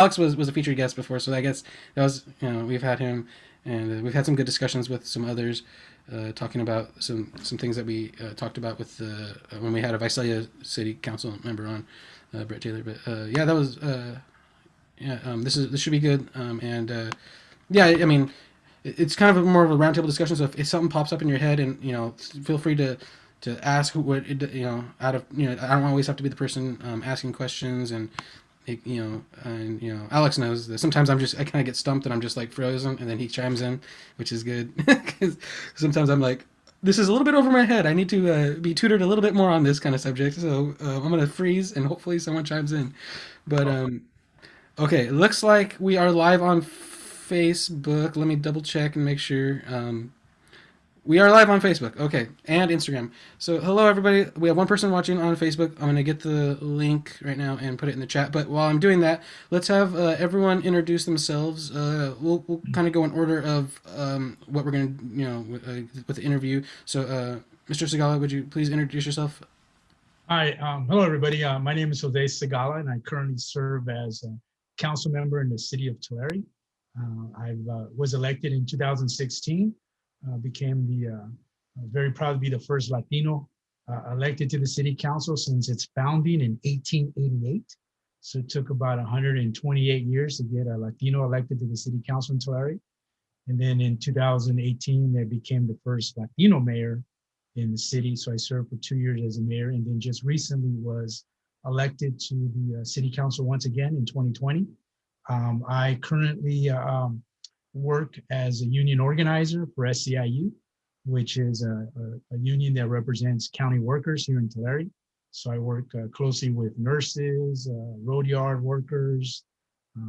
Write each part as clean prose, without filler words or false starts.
Alex was a featured guest before, so I guess that was, we've had him, and we've had some good discussions with some others, talking about some things that we talked about with when we had a Visalia City Council member on, Brett Taylor. But yeah, that was yeah. This should be good, and yeah, I mean, it's kind of more of a roundtable discussion. So if something pops up in your head, and feel free to ask who would out of I don't always have to be the person asking questions, and Alex knows that sometimes I kind of get stumped and I'm just like frozen, and then he chimes in, which is good because sometimes I'm like, this is a little bit over my head. I need to be tutored a little bit more on this kind of subject, so I'm gonna freeze and hopefully someone chimes in. But okay, it looks like we are live on Facebook. Let me double check and make sure. We are live on Facebook, okay, and Instagram. So, hello everybody. We have one person watching on Facebook. I'm gonna get the link right now and put it in the chat. But while I'm doing that, let's have everyone introduce themselves. We'll kind of go in order of what we're gonna with the interview. So, Mr. Segala, would you please introduce yourself? Hi, hello everybody. My name is Jose Segala, and I currently serve as a council member in the city of Tulare. I was elected in 2016, became very proud to be the first Latino elected to the city council since its founding in 1888. So it took about 128 years to get a Latino elected to the city council in Tulare. And then in 2018, I became the first Latino mayor in the city. So I served for 2 years as a mayor, and then just recently was elected to the city council once again in 2020. I currently work as a union organizer for SCIU, which is a union that represents county workers here in Tulare. So I work closely with nurses, road yard workers,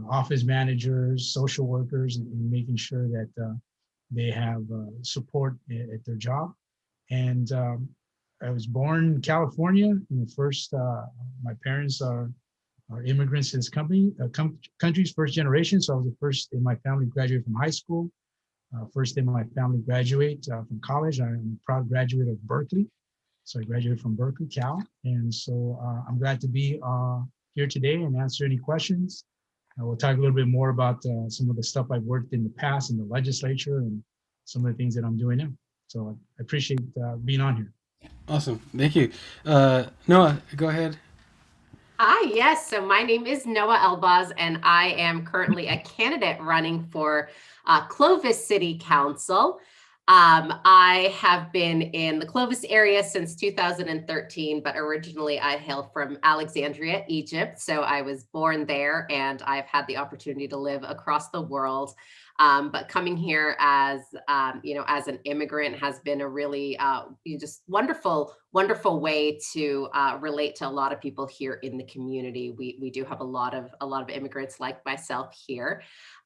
office managers, social workers, and making sure that they have support at their job. And I was born in California. First, my parents are immigrants to this country's first generation. So I was the first in my family to graduate from high school. First in my family graduate from college. I'm a proud graduate of Berkeley. So I graduated from Berkeley, Cal. And so I'm glad to be here today and answer any questions. We'll talk a little bit more about some of the stuff I've worked in the past in the legislature and some of the things that I'm doing now. So I appreciate being on here. Awesome, thank you. Noah, go ahead. Hi, yes. So my name is Noah Elbaz, and I am currently a candidate running for Clovis City Council. I have been in the Clovis area since 2013, but originally I hail from Alexandria, Egypt. So I was born there, and I've had the opportunity to live across the world. But coming here as as an immigrant has been a really just wonderful way to relate to a lot of people here in the community. We do have a lot of immigrants like myself here.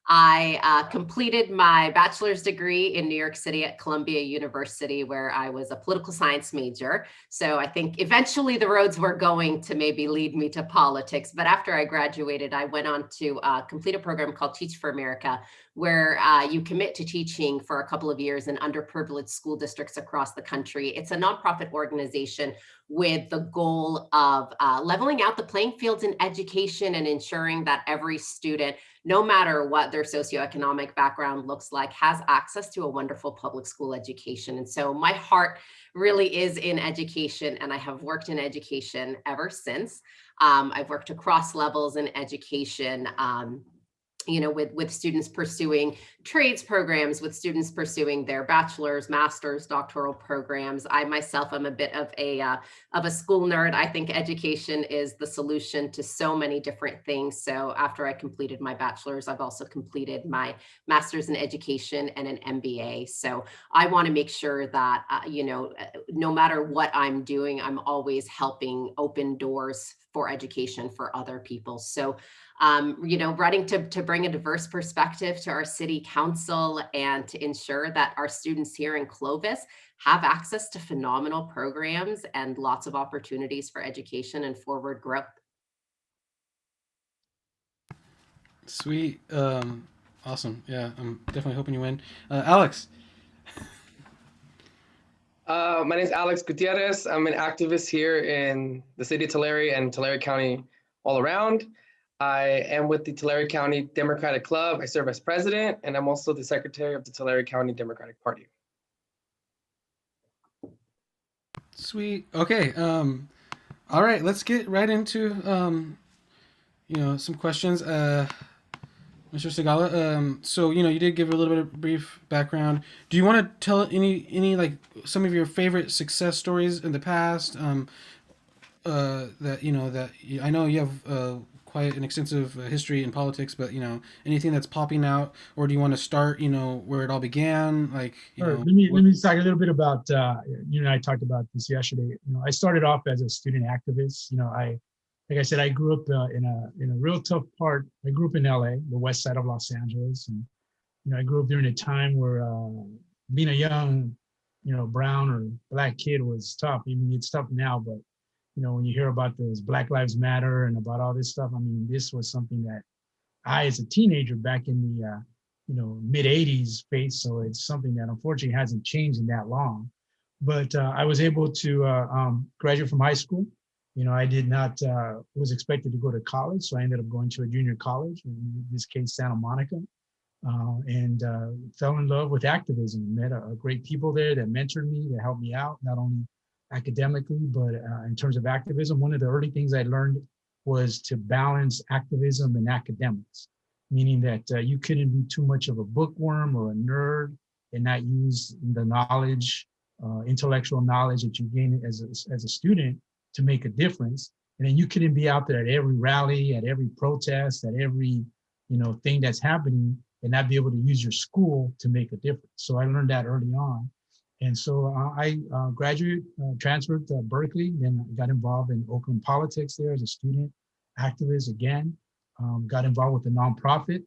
I completed my bachelor's degree in New York City at Columbia University, where I was a political science major. So I think eventually the roads were going to maybe lead me to politics. But after I graduated, I went on to complete a program called Teach for America, where you commit to teaching for a couple of years in underprivileged school districts across the country. It's a nonprofit organization with the goal of leveling out the playing fields in education and ensuring that every student, no matter what their socioeconomic background looks like, has access to a wonderful public school education. And so my heart really is in education, and I have worked in education ever since. I've worked across levels in education. With students pursuing trades programs, with students pursuing their bachelor's, master's, doctoral programs. I myself am a bit of a school nerd. I think education is the solution to so many different things. So after I completed my bachelor's, I've also completed my master's in education and an MBA. So I want to make sure that no matter what I'm doing, I'm always helping open doors for education for other people. So running to bring a diverse perspective to our city council and to ensure that our students here in Clovis have access to phenomenal programs and lots of opportunities for education and forward growth. Sweet. Awesome. Yeah, I'm definitely hoping you win. Alex. My name is Alex Gutierrez. I'm an activist here in the city of Tulare and Tulare County all around. I am with the Tulare County Democratic Club. I serve as president, and I'm also the secretary of the Tulare County Democratic Party. Sweet. Okay. All right. Let's get right into some questions. Mr. Segala. So you did give a little bit of brief background. Do you want to tell any like some of your favorite success stories in the past? I know you have quite an extensive history in politics, but anything that's popping out, or do you want to start where it all began, like Sure. Let me talk a little bit about you and I talked about this yesterday. I started off as a student activist. Like I said, I grew up in a real tough part. I grew up in LA, the west side of Los Angeles, and I grew up during a time where being a young brown or black kid was tough. I mean, it's tough now, but when you hear about this Black Lives Matter and about all this stuff, I mean, this was something that I, as a teenager back in the mid 80s faced. So it's something that unfortunately hasn't changed in that long. But I was able to graduate from high school. I did not was expected to go to college, so I ended up going to a junior college, in this case, Santa Monica, and fell in love with activism. Met a great people there that mentored me, that helped me out, not only academically, but in terms of activism. One of the early things I learned was to balance activism and academics, meaning that you couldn't be too much of a bookworm or a nerd and not use the knowledge, intellectual knowledge that you gain as a student to make a difference. And then you couldn't be out there at every rally, at every protest, at every thing that's happening and not be able to use your school to make a difference. So I learned that early on. And so I graduated, transferred to Berkeley, then got involved in Oakland politics there as a student activist again, got involved with the nonprofit.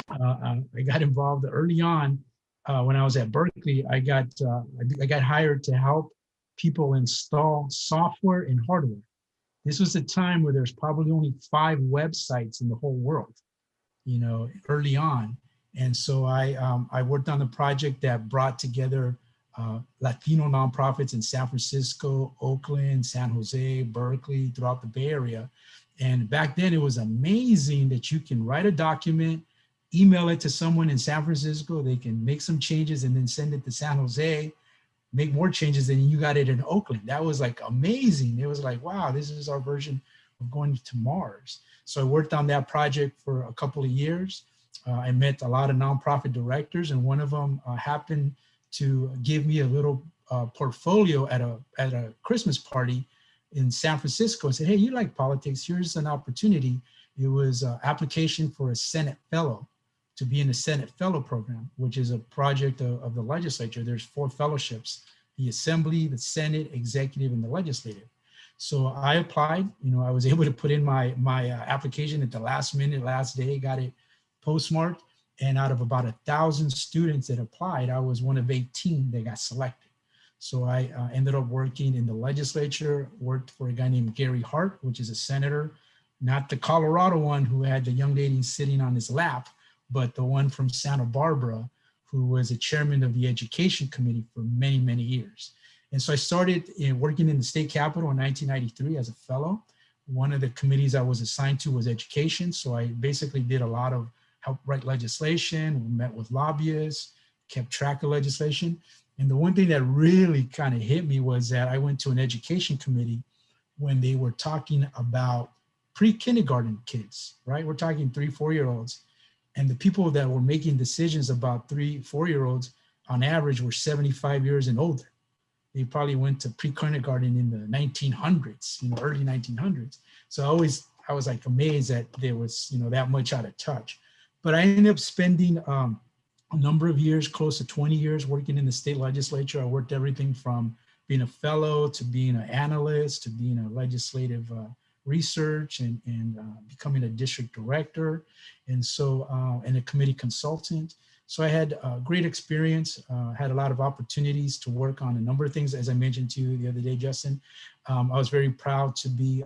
I got involved early on when I was at Berkeley. I got hired to help people install software and hardware. This was a time where there's probably only 5 websites in the whole world, early on. And so I worked on the project that brought together Latino nonprofits in San Francisco, Oakland, San Jose, Berkeley, throughout the Bay Area. And back then it was amazing that you can write a document, email it to someone in San Francisco, they can make some changes and then send it to San Jose, make more changes, and you got it in Oakland. That was like amazing. It was like, wow, this is our version of going to Mars. So I worked on that project for a couple of years. I met a lot of nonprofit directors, and one of them happened to give me a little portfolio at a Christmas party in San Francisco and said, hey, you like politics, here's an opportunity. It was an application for a Senate fellow, to be in the Senate fellow program, which is a project of the legislature. There's 4 fellowships: the Assembly, the Senate, Executive, and the Legislative. So I applied. I was able to put in my application at the last minute, last day, got it postmarked. And out of about 1,000 students that applied, I was one of 18 that got selected. So I ended up working in the legislature, worked for a guy named Gary Hart, which is a senator, not the Colorado one who had the young lady sitting on his lap, but the one from Santa Barbara, who was a chairman of the education committee for many, many years. And so I started working in the state capitol in 1993 as a fellow. One of the committees I was assigned to was education. So I basically did a lot of help write legislation, we met with lobbyists, kept track of legislation. And the one thing that really kind of hit me was that I went to an education committee when they were talking about pre-kindergarten kids, right? We're talking 3-4-year-olds. And the people that were making decisions about 3-4-year-olds on average were 75 years and older. They probably went to pre-kindergarten in the 1900s, early 1900s. So I was like amazed that there was, that much out of touch. But I ended up spending a number of years, close to 20 years, working in the state legislature. I worked everything from being a fellow to being an analyst to being a legislative research and becoming a district director, and a committee consultant. So I had a great experience, had a lot of opportunities to work on a number of things. As I mentioned to you the other day, Justin, I was very proud to be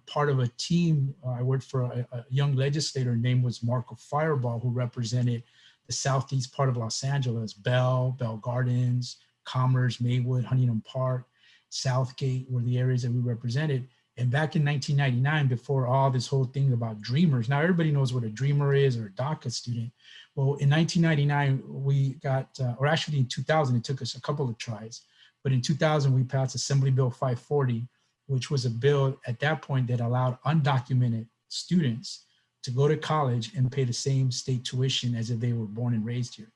part of a team. I worked for a young legislator. His name was Marco Fireball, who represented the southeast part of Los Angeles: Bell Gardens, Commerce, Maywood, Huntington Park, Southgate were the areas that we represented. And back in 1999, before all this whole thing about dreamers, now everybody knows what a dreamer is or a DACA student. Well, in 1999, we got, or actually in 2000, it took us a couple of tries. But in 2000, we passed Assembly Bill 540, which was a bill at that point that allowed undocumented students to go to college and pay the same state tuition as if they were born and raised here.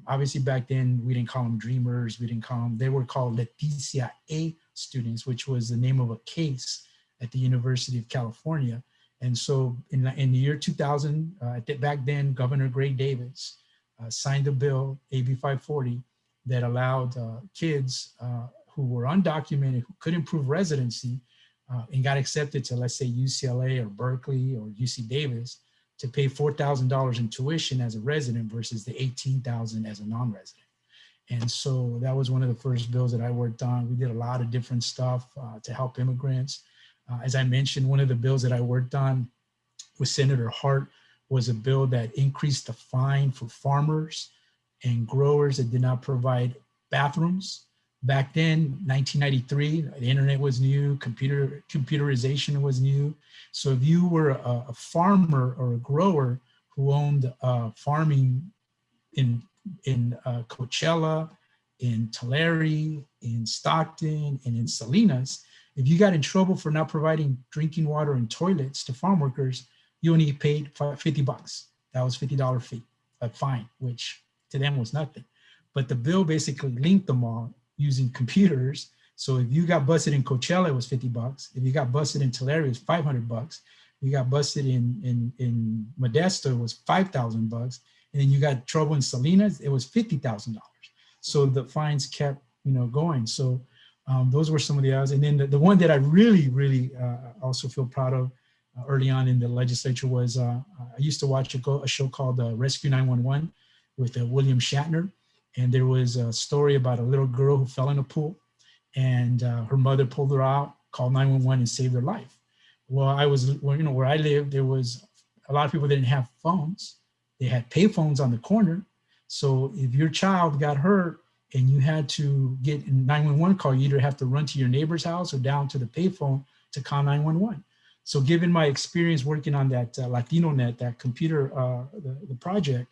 Obviously, back then, we didn't call them dreamers. We didn't call them, they were called Leticia A students, which was the name of a case at the University of California. And so in the year 2000, back then, Governor Gray Davis signed a bill, AB 540, that allowed kids who were undocumented, who couldn't prove residency, and got accepted to, let's say, UCLA or Berkeley or UC Davis, to pay $4,000 in tuition as a resident versus the $18,000 as a non-resident. And so that was one of the first bills that I worked on. We did a lot of different stuff to help immigrants. As I mentioned, one of the bills that I worked on with Senator Hart was a bill that increased the fine for farmers and growers that did not provide bathrooms. Back then, 1993, the internet was new, computerization was new. So if you were a farmer or a grower who owned farming in Coachella, in Tulare, in Stockton, and in Salinas, if you got in trouble for not providing drinking water and toilets to farm workers, you only paid $50. That was $50 fee, a fine, which to them was nothing. But the bill basically linked them all using computers. So if you got busted in Coachella, it was $50. If you got busted in Tulare, it was $500. If you got busted in Modesto, it was $5,000. And then you got trouble in Salinas, it was $50,000. So the fines kept, going. So those were some of the others. And then the one that I really also feel proud of early on in the legislature was I used to watch a show called Rescue 911 with William Shatner. And there was a story about a little girl who fell in a pool, and her mother pulled her out, called 911 and saved her life. Well, where I lived, there was a lot of people that didn't have phones. They had pay phones on the corner. So if your child got hurt and you had to get a 911 call, you either have to run to your neighbor's house or down to the payphone to call 911. So given my experience working on that LatinoNet, that computer, the project,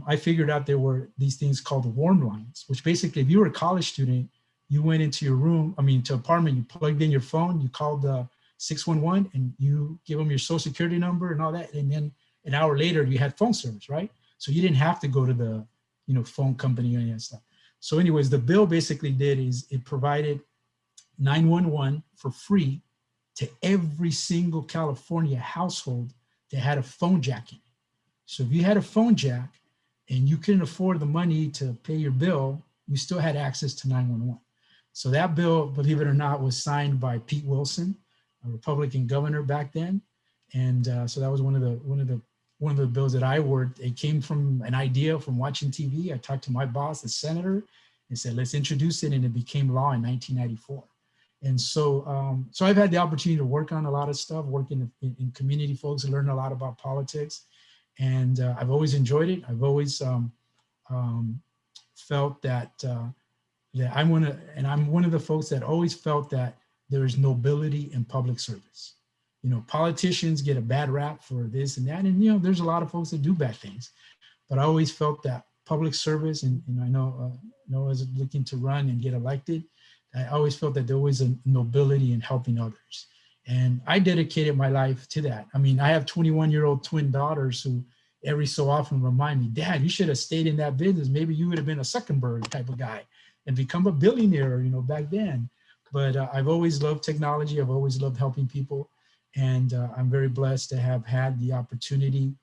I figured out there were these things called the warm lines, which basically, if you were a college student, you went into your room, to apartment, you plugged in your phone, you called the 611 and you give them your social security number and all that. And then an hour later you had phone service, right? So you didn't have to go to the, phone company or any of that stuff. So anyways, the bill basically did is it provided 911 for free to every single California household that had a phone jack in it. So if you had a phone jack and you couldn't afford the money to pay your bill, you still had access to 911. So that bill, believe it or not, was signed by Pete Wilson, a Republican governor back then. And so that was one of the bills that I worked. It came from an idea from watching TV. I talked to my boss, the senator, and said, let's introduce it. And it became law in 1994. And so, so I've had the opportunity to work on a lot of stuff, working in community folks, and learn a lot about politics. And I've always enjoyed it. I've always felt that I'm one of the folks that always felt that there is nobility in public service. Politicians get a bad rap for this and that, and there's a lot of folks that do bad things. But I always felt that public service, and I know Noah's looking to run and get elected. I always felt that there was a nobility in helping others. And I dedicated my life to that. I have 21-year-old twin daughters who every so often remind me, Dad, you should have stayed in that business. Maybe you would have been a Zuckerberg type of guy and become a billionaire, back then. But I've always loved technology. I've always loved helping people. And I'm very blessed to have had the opportunity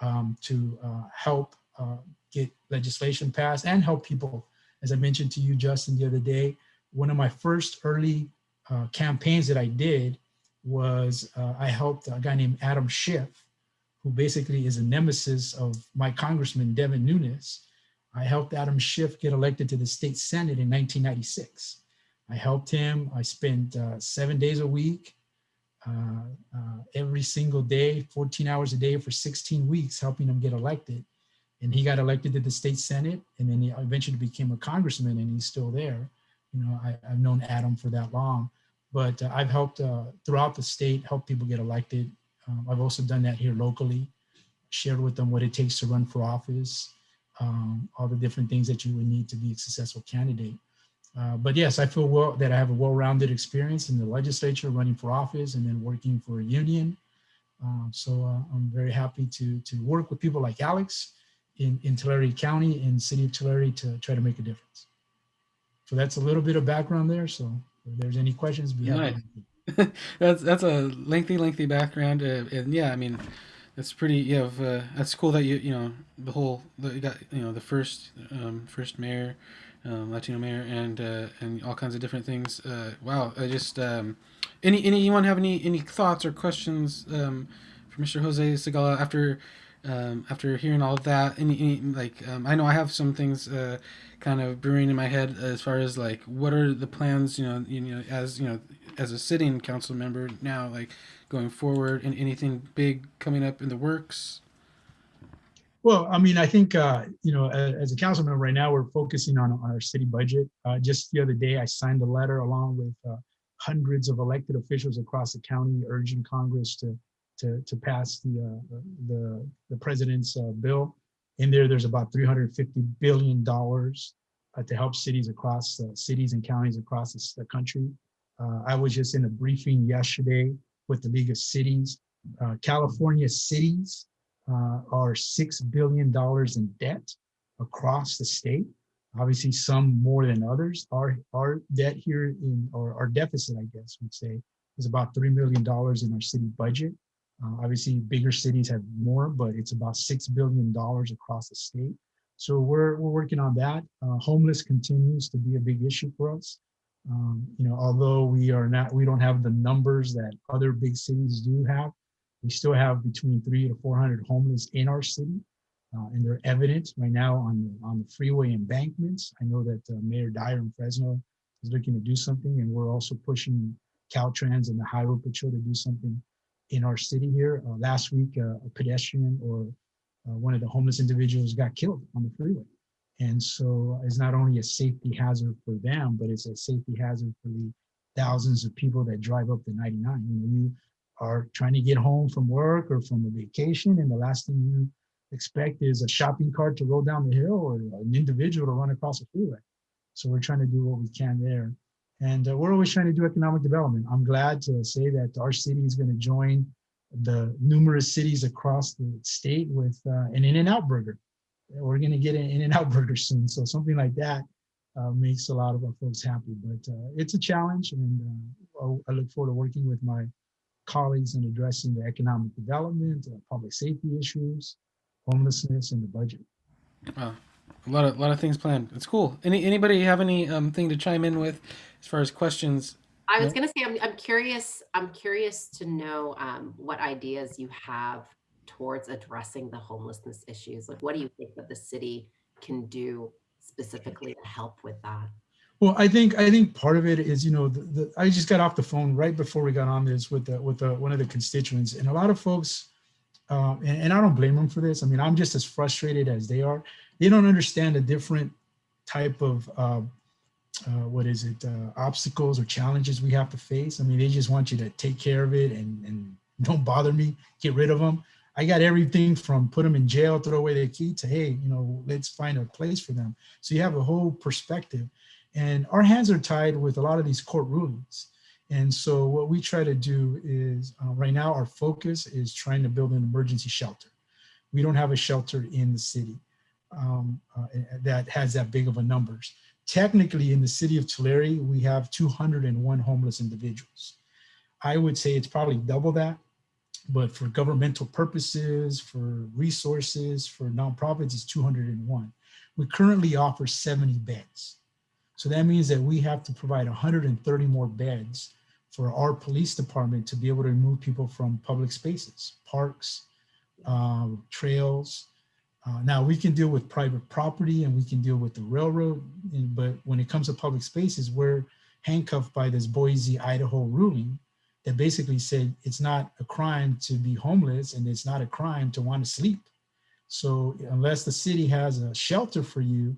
to help get legislation passed and help people. As I mentioned to you, Justin, the other day, one of my first early campaigns that I did was I helped a guy named Adam Schiff, who basically is a nemesis of my congressman, Devin Nunes. I helped Adam Schiff get elected to the state Senate in 1996. I helped him. I spent 7 days a week, every single day, 14 hours a day for 16 weeks, helping him get elected. And he got elected to the state Senate, and then he eventually became a congressman, and he's still there. I've known Adam for that long. but I've helped throughout the state, help people get elected. I've also done that here locally, shared with them what it takes to run for office, all the different things that you would need to be a successful candidate. But yes, I feel that I have a well-rounded experience in the legislature, running for office, and then working for a union. So I'm very happy to work with people like Alex in Tulare County and City of Tulare to try to make a difference. So that's a little bit of background there. So if there's any questions, be happy. Nice. That's a lengthy background, and yeah, I mean, that's pretty. You have that's cool that you know you got the first mayor, Latino mayor, and all kinds of different things. Wow, I just anyone have any thoughts or questions for Mr. Jose Sigala after hearing all of that? Any like I know I have some things kind of brewing in my head as far as like what are the plans as a sitting council member now, like going forward, and anything big coming up in the works? Well, I mean, I think, as a council member right now, we're focusing on our city budget. Just the other day, I signed a letter along with hundreds of elected officials across the county urging Congress to pass the president's bill. In there's about $350 billion to help cities and counties across the country. I was just in a briefing yesterday with the League of Cities. California cities are $6 billion in debt across the state. Obviously, some more than others. Our debt here or our deficit, I guess we'd say, is about $3 million in our city budget. Obviously, bigger cities have more, but it's about $6 billion across the state. So we're working on that. Homeless continues to be a big issue for us. Although we don't have the numbers that other big cities do have, we still have between 300 to 400 homeless in our city, and they're evident right now on the freeway embankments. I know that Mayor Dyer in Fresno is looking to do something, and we're also pushing Caltrans and the Highway Patrol to do something in our city here. Last week, a pedestrian or one of the homeless individuals got killed on the freeway. And so it's not only a safety hazard for them, but it's a safety hazard for the thousands of people that drive up the 99. You are trying to get home from work or from a vacation, and the last thing you expect is a shopping cart to roll down the hill or an individual to run across the freeway. So we're trying to do what we can there. And we're always trying to do economic development. I'm glad to say that our city is going to join the numerous cities across the state with an In-N-Out burger. We're going to get an In-N-Out burger soon. So something like that makes a lot of our folks happy. But it's a challenge, and I look forward to working with my colleagues in addressing the economic development, public safety issues, homelessness, and the budget. Wow. A lot of things planned. It's cool. Anybody have any thing to chime in with as far as questions? I was going to say, I'm curious. I'm curious to know what ideas you have towards addressing the homelessness issues. Like, what do you think that the city can do specifically to help with that? Well, I think part of it is, I just got off the phone right before we got on this with one of the constituents, and a lot of folks, and I don't blame them for this. I mean, I'm just as frustrated as they are. They don't understand a different type of obstacles or challenges we have to face. I mean, they just want you to take care of it and don't bother me, get rid of them. I got everything from put them in jail, throw away their key, to, hey, let's find a place for them. So you have a whole perspective. And our hands are tied with a lot of these court rulings. And so what we try to do is right now our focus is trying to build an emergency shelter. We don't have a shelter in the city that has that big of a numbers. Technically in the city of Tulare, we have 201 homeless individuals. I would say it's probably double that, but for governmental purposes, for resources, for nonprofits, it's 201. We currently offer 70 beds. So that means that we have to provide 130 more beds for our police department to be able to remove people from public spaces, parks, trails. Now we can deal with private property and we can deal with the railroad, but when it comes to public spaces, we're handcuffed by this Boise, Idaho ruling that basically said it's not a crime to be homeless and it's not a crime to want to sleep. So unless the city has a shelter for you,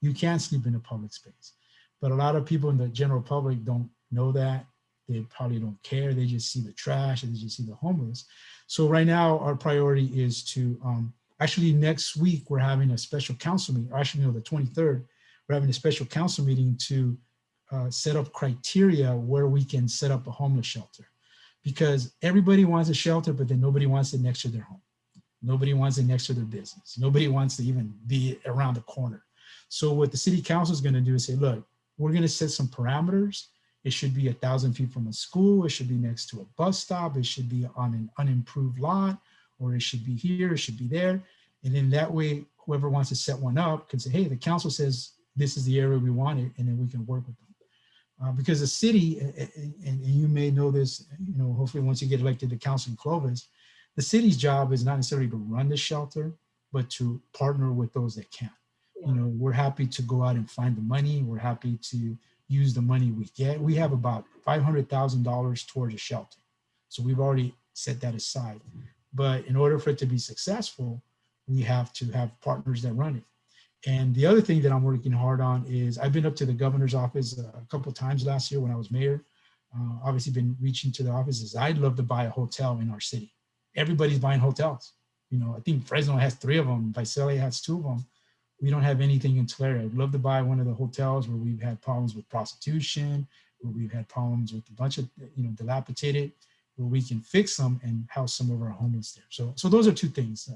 you can't sleep in a public space. But a lot of people in the general public don't know that. They probably don't care. They just see the trash and they just see the homeless. So right now our priority is to, actually next week, we're having a special council meeting, or actually no, the 23rd, we're having a special council meeting to set up criteria where we can set up a homeless shelter. Because everybody wants a shelter, but then nobody wants it next to their home. Nobody wants it next to their business. Nobody wants to even be around the corner. So what the city council is going to do is say, look, we're going to set some parameters. It should be 1,000 feet from a school. It should be next to a bus stop. It should be on an unimproved lot, or it should be here. It should be there. And then that way, whoever wants to set one up can say, hey, the council says this is the area we want it, and then we can work with them. Because the city, and you may know this, hopefully once you get elected to council in Clovis, the city's job is not necessarily to run the shelter, but to partner with those that can. Yeah. We're happy to go out and find the money. We're happy to use the money we get. We have about $500,000 towards a shelter. So we've already set that aside. But in order for it to be successful, we have to have partners that run it. And the other thing that I'm working hard on is I've been up to the governor's office a couple of times last year when I was mayor. Obviously been reaching to the offices. I'd love to buy a hotel in our city. Everybody's buying hotels. I think Fresno has 3 of them. Visalia has 2 of them. We don't have anything in Tulare. I'd love to buy one of the hotels where we've had problems with prostitution, where we've had problems with a bunch of, dilapidated, where we can fix them and house some of our homeless there. So those are 2 things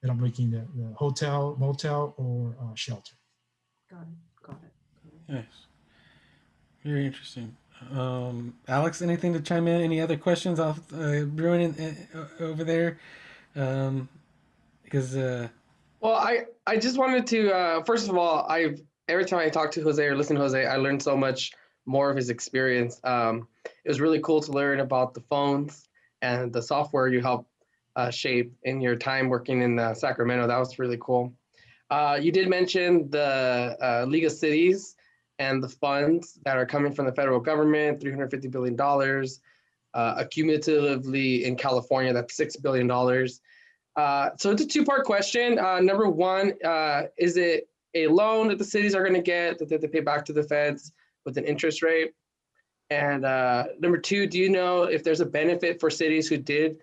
that I'm looking at, the hotel, motel, or shelter. Got it. Nice. Very interesting. Alex, anything to chime in? Any other questions off brewing over there? Because well, I just wanted to first of all, every time I talk to Jose or listen to Jose, I learned so much more of his experience. It was really cool to learn about the phones and the software you helped shape in your time working in Sacramento. That was really cool. You did mention the League of Cities and the funds that are coming from the federal government, $350 billion. Accumulatively in California, that's $6 billion. So it's a 2-part question. Number 1, is it a loan that the cities are going to get that they have to pay back to the feds with an interest rate? And number 2, do you know if there's a benefit for cities who did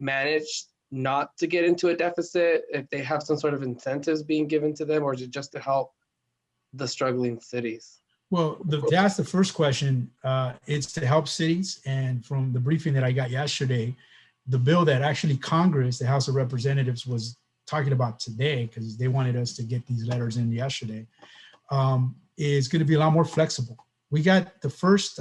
manage not to get into a deficit, if they have some sort of incentives being given to them, or is it just to help the struggling cities? Well, to ask the first question, it's to help cities. And from the briefing that I got yesterday, the bill that actually Congress, the House of Representatives, was talking about today, because they wanted us to get these letters in yesterday, is going to be a lot more flexible. We got the first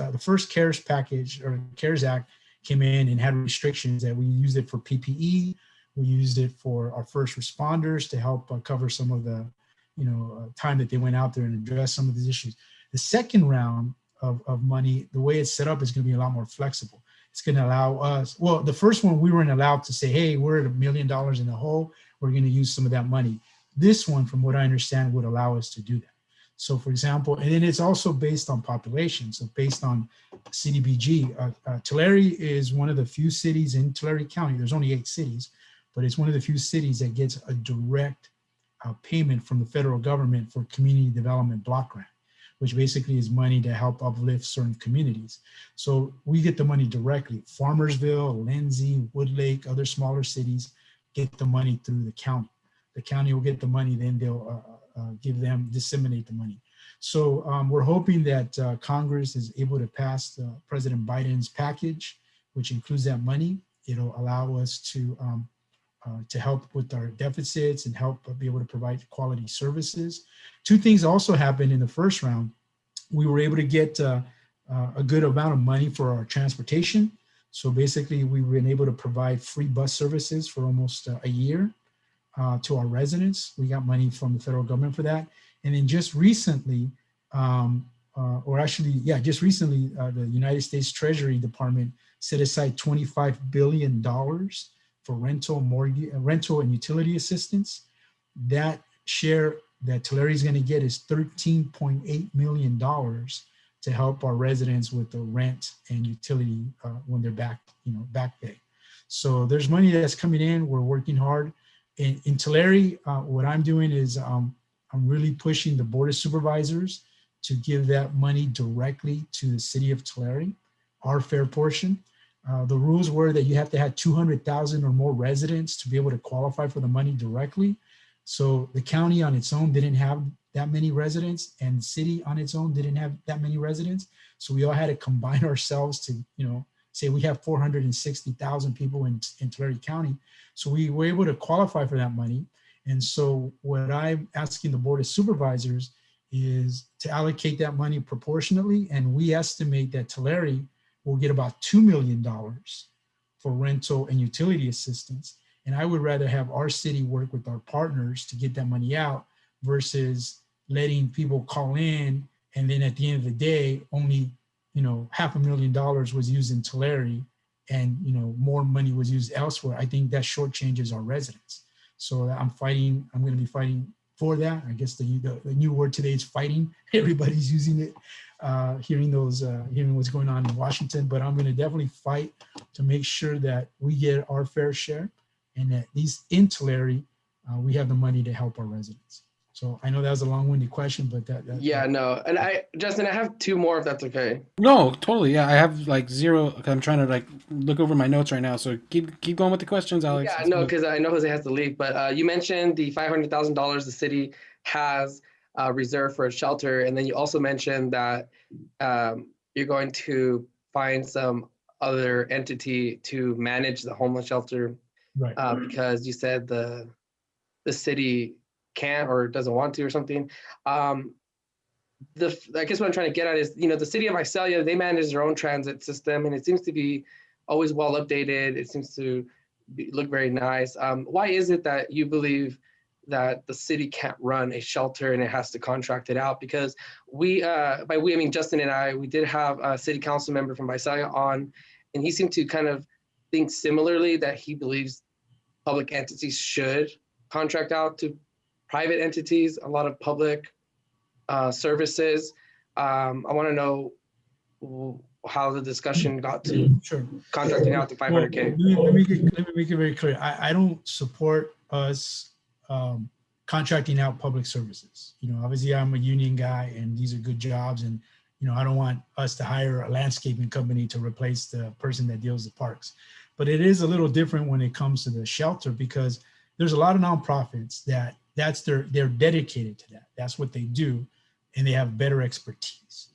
CARES package, or CARES Act, came in and had restrictions that we used it for PPE. We used it for our first responders to help cover some of the, time that they went out there and address some of these issues. The second round of money, the way it's set up, is going to be a lot more flexible. It's going to allow us, well, the first one we weren't allowed to say, hey, we're at $1 million in the hole, we're going to use some of that money. This one, from what I understand, would allow us to do that. So for example, and then it's also based on population. So based on CDBG, Tulare is one of the few cities in Tulare County. There's only 8 cities, but it's one of the few cities that gets a direct payment from the federal government for community development block grant, which basically is money to help uplift certain communities. So we get the money directly. Farmersville, Lindsay, Woodlake, other smaller cities get the money through the county. The county will get the money, then they'll disseminate the money. So we're hoping that Congress is able to pass President Biden's package, which includes that money. It'll allow us to help with our deficits and help be able to provide quality services. 2 things also happened in the first round. We were able to get a good amount of money for our transportation. So basically, we've been able to provide free bus services for almost a year to our residents. We got money from the federal government for that. And then just recently, the United States Treasury Department set aside $25 billion for rental and utility assistance. That share that Tulare is going to get is $13.8 million to help our residents with the rent and utility when they're back pay. So there's money that's coming in. We're working hard. In Tulare, what I'm doing is I'm really pushing the Board of Supervisors to give that money directly to the city of Tulare. our fair portion. The rules were that you have to have 200,000 or more residents to be able to qualify for the money directly. So the county on its own didn't have that many residents, and the city on its own didn't have that many residents. So we all had to combine ourselves to, say we have 460,000 people in Tulare County. So we were able to qualify for that money. And so what I'm asking the Board of Supervisors is to allocate that money proportionately. And we estimate that Tulare will get about $2 million for rental and utility assistance. And I would rather have our city work with our partners to get that money out versus letting people call in. And then at the end of the day, only, $500,000 was used in Tulare and, more money was used elsewhere. I think that shortchanges our residents. So I'm going to be fighting for that. I guess the new word today is fighting. Everybody's using it, hearing what's going on in Washington, but I'm going to definitely fight to make sure that we get our fair share and that at least in Tulare, we have the money to help our residents. So I know that was a long-winded question, but Yeah, no. And Justin, I have two more if that's okay. No, totally. Yeah, I have like zero. I'm trying to like look over my notes right now. So keep going with the questions, Alex. Yeah, no, because I know Jose has to leave, but you mentioned the $500,000 the city has reserved for a shelter, and then you also mentioned that you're going to find some other entity to manage the homeless shelter, right. Because you said the city can't or doesn't want to or something. I guess what I'm trying to get at is, the city of Visalia, they manage their own transit system, and it seems to be always well updated. It seems to look very nice. Why is it that you believe that the city can't run a shelter and it has to contract it out? Because by we, I mean Justin and I, we did have a city council member from Visalia on, and he seemed to kind of think similarly, that he believes public entities should contract out to private entities, a lot of public services. I want to know how the discussion got to contracting out the 500K. Well, let me make it very clear. I don't support us contracting out public services. Obviously I'm a union guy and these are good jobs, and I don't want us to hire a landscaping company to replace the person that deals with parks. But it is a little different when it comes to the shelter, because there's a lot of nonprofits they're dedicated to that. That's what they do, and they have better expertise.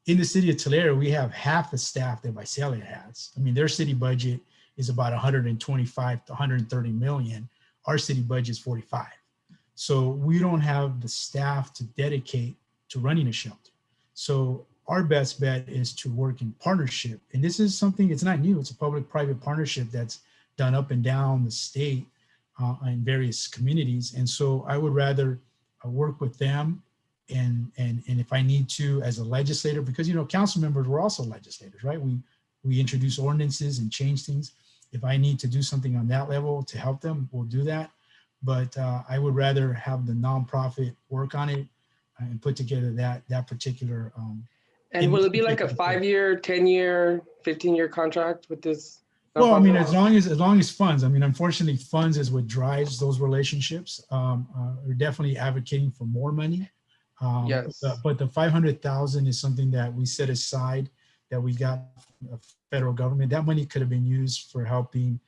In the city of Tulare, we have half the staff that Visalia has. I mean, their city budget is about 125 to 130 million. Our city budget is 45. So we don't have the staff to dedicate to running a shelter. So our best bet is to work in partnership. And this is something, it's not new. It's a public-private partnership that's done up and down the state in various communities. And so I would rather work with them and if I need to as a legislator, because, council members were also legislators, right? We introduce ordinances and change things. If I need to do something on that level to help them, we'll do that. But I would rather have the nonprofit work on it and put together that particular. And will it be like a 5-year, 10-year, 15-year contract with this? Well, I mean, as long as funds. I mean, unfortunately, funds is what drives those relationships. We're definitely advocating for more money. Yes. But the 500,000 is something that we set aside that we got from the federal government. That money could have been used for helping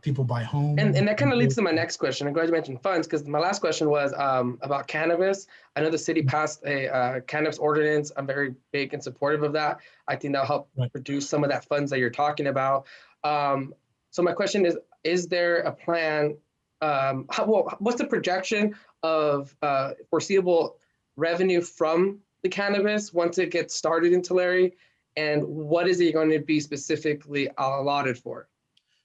people buy homes. And that kind of leads to my next question. I'm glad you mentioned funds, because my last question was about cannabis. I know the city passed a cannabis ordinance. I'm very big and supportive of that. I think that'll help reduce some of that funds that you're talking about. So my question is there a plan? What's the projection of foreseeable revenue from the cannabis once it gets started in Tulare? And what is it going to be specifically allotted for?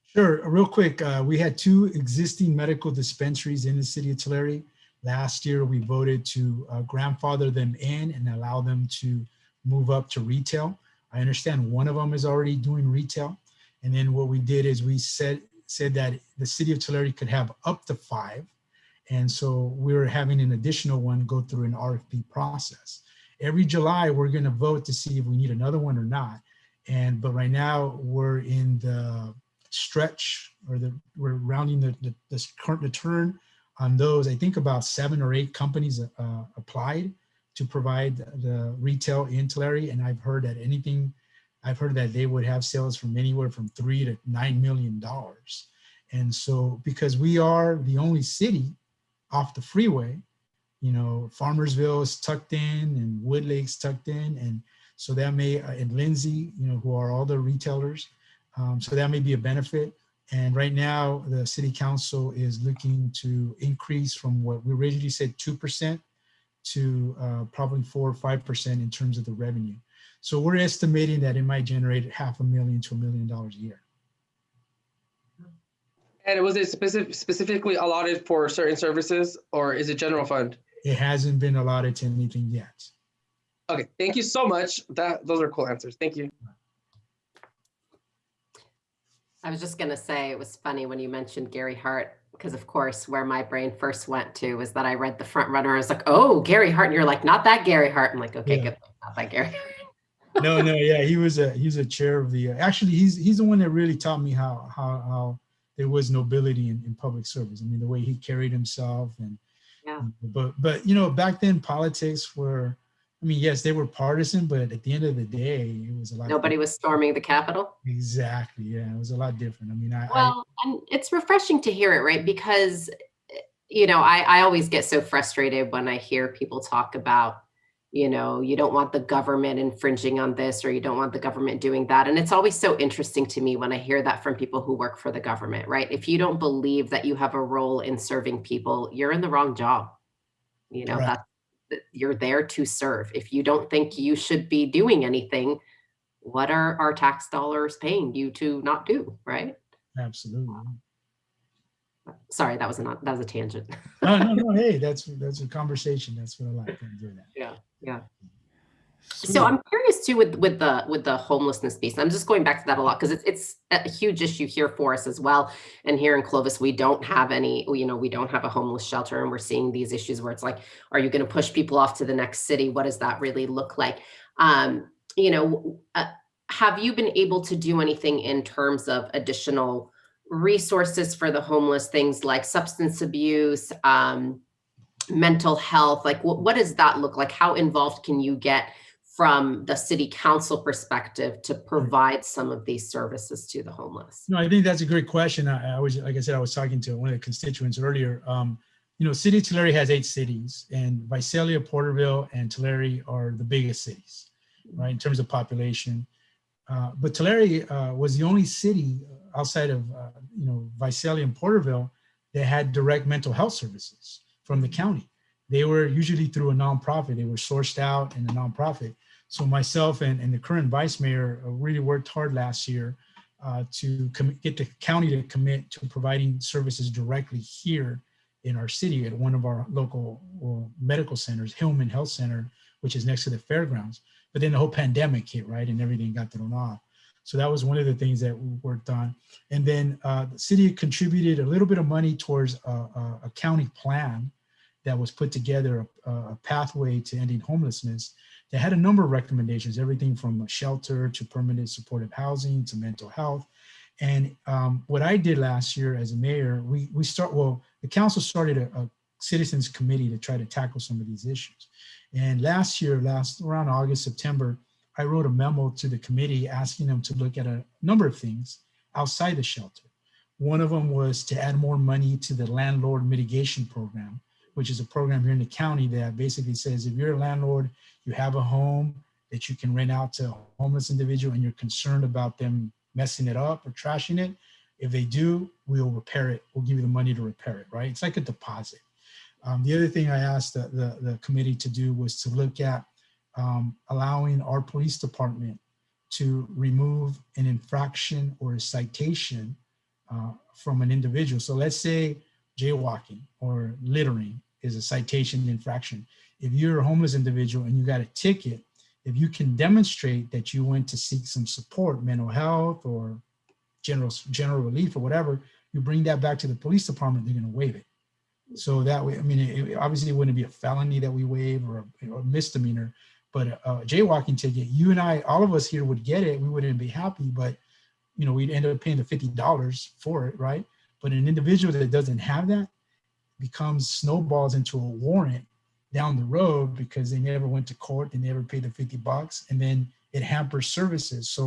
Sure. Real quick, we had 2 existing medical dispensaries in the city of Tulare. Last year, we voted to grandfather them in and allow them to move up to retail. I understand one of them is already doing retail. And then what we did is we said that the city of Tulare could have up to 5. And so we're having an additional one go through an RFP process. Every July, we're going to vote to see if we need another one or not. But right now, we're in the stretch, or we're rounding the turn on those. I think about 7 or 8 companies applied to provide the retail in Tulare, and I've heard that anything I've heard that they would have sales from anywhere from $3 to $9 million. And so, because we are the only city off the freeway, you know, Farmersville is tucked in and Woodlake's tucked in. And so that may, and Lindsay, you know, who are all the retailers. So that may be a benefit. And right now the city council is looking to increase from what we originally said 2% to probably 4 or 5% in terms of the revenue. So we're estimating that it might generate $500,000 to $1 million a year. And was it specifically allotted for certain services, or is it general fund? It hasn't been allotted to anything yet. Okay, thank you so much. Those are cool answers. Thank you. I was just going to say, it was funny when you mentioned Gary Hart, because of course, where my brain first went to was that I read The Front Runner. I was like, oh, Gary Hart. And you're like, not that Gary Hart. I'm like, okay, Yeah. good. Not that Gary. No, yeah, he's a chair of the, actually, he's the one that really taught me how there was nobility in public service. I mean, the way he carried himself and, Yeah. but you know, back then politics were, I mean, yes, they were partisan, but at the end of the day, it was a lot. Nobody was storming the Capitol. Exactly. Yeah, it was a lot different. I mean, And it's refreshing to hear it, right? Because, you know, I always get so frustrated when I hear people talk about, you know, you don't want the government infringing on this, or you don't want the government doing that. And it's always so interesting to me when I hear that from people who work for the government, right? If you don't believe that you have a role in serving people, you're in the wrong job. You know, Right. you're there to serve. If you don't think you should be doing anything, what are our tax dollars paying you to not do, right? Absolutely. Sorry, that was a tangent. No. Hey, that's a conversation. That's what I like. I enjoy that. Yeah. So I'm curious too with the homelessness piece. I'm just going back to that a lot because it's a huge issue here for us as well. And here in Clovis, we don't have we don't have a homeless shelter, and we're seeing these issues where it's like, are you going to push people off to the next city? What does that really look like? Have you been able to do anything in terms of additional resources for the homeless, things like substance abuse, mental health? Like what does that look like? How involved can you get from the city council perspective to provide some of these services to the homeless? No, I think that's a great question. I was, like I said, I was talking to one of the constituents earlier. City of Tulare has 8 cities, and Visalia, Porterville, and Tulare are the biggest cities, right, in terms of population. But Tulare was the only city outside of, Visalia and Porterville that had direct mental health services from the county. They were usually through a nonprofit. They were sourced out in a nonprofit. So myself and the current vice mayor really worked hard last year to get the county to commit to providing services directly here in our city at one of our local medical centers, Hillman Health Center, which is next to the fairgrounds. But then the whole pandemic hit, right? And everything got thrown off. So that was one of the things that we worked on. And then the city contributed a little bit of money towards a county plan that was put together, a pathway to ending homelessness that had a number of recommendations, everything from a shelter to permanent supportive housing to mental health. And what I did last year as a mayor, the council started a citizens committee to try to tackle some of these issues. And last year, around August, September, I wrote a memo to the committee asking them to look at a number of things outside the shelter. One of them was to add more money to the landlord mitigation program, which is a program here in the county that basically says if you're a landlord, you have a home that you can rent out to a homeless individual and you're concerned about them messing it up or trashing it, if they do, we'll repair it. We'll give you the money to repair it, right? It's like a deposit. The other thing I asked the committee to do was to look at allowing our police department to remove an infraction or a citation from an individual. So let's say jaywalking or littering is a citation infraction. If you're a homeless individual and you got a ticket, if you can demonstrate that you went to seek some support, mental health or general relief or whatever, you bring that back to the police department, they're going to waive it. So that way, I mean, it wouldn't be a felony that we waive or a misdemeanor, but a jaywalking ticket, you and I, all of us here would get it. We wouldn't be happy, but we'd end up paying the $50 for it, right? But an individual that doesn't have that snowballs into a warrant down the road because they never went to court, they never paid the $50, and then it hampers services. So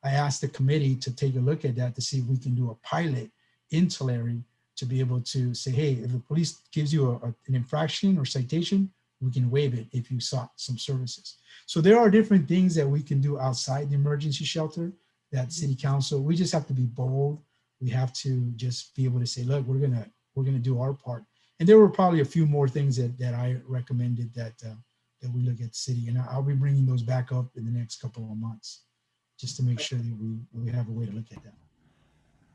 I asked the committee to take a look at that to see if we can do a pilot in Tulare to be able to say, hey, if the police gives you an infraction or citation, we can waive it if you sought some services. So there are different things that we can do outside the emergency shelter that city council, we just have to be bold. We have to just be able to say, look, we're gonna do our part. And there were probably a few more things that I recommended that we look at city, and I'll be bringing those back up in the next couple of months, just to make sure that we have a way to look at that.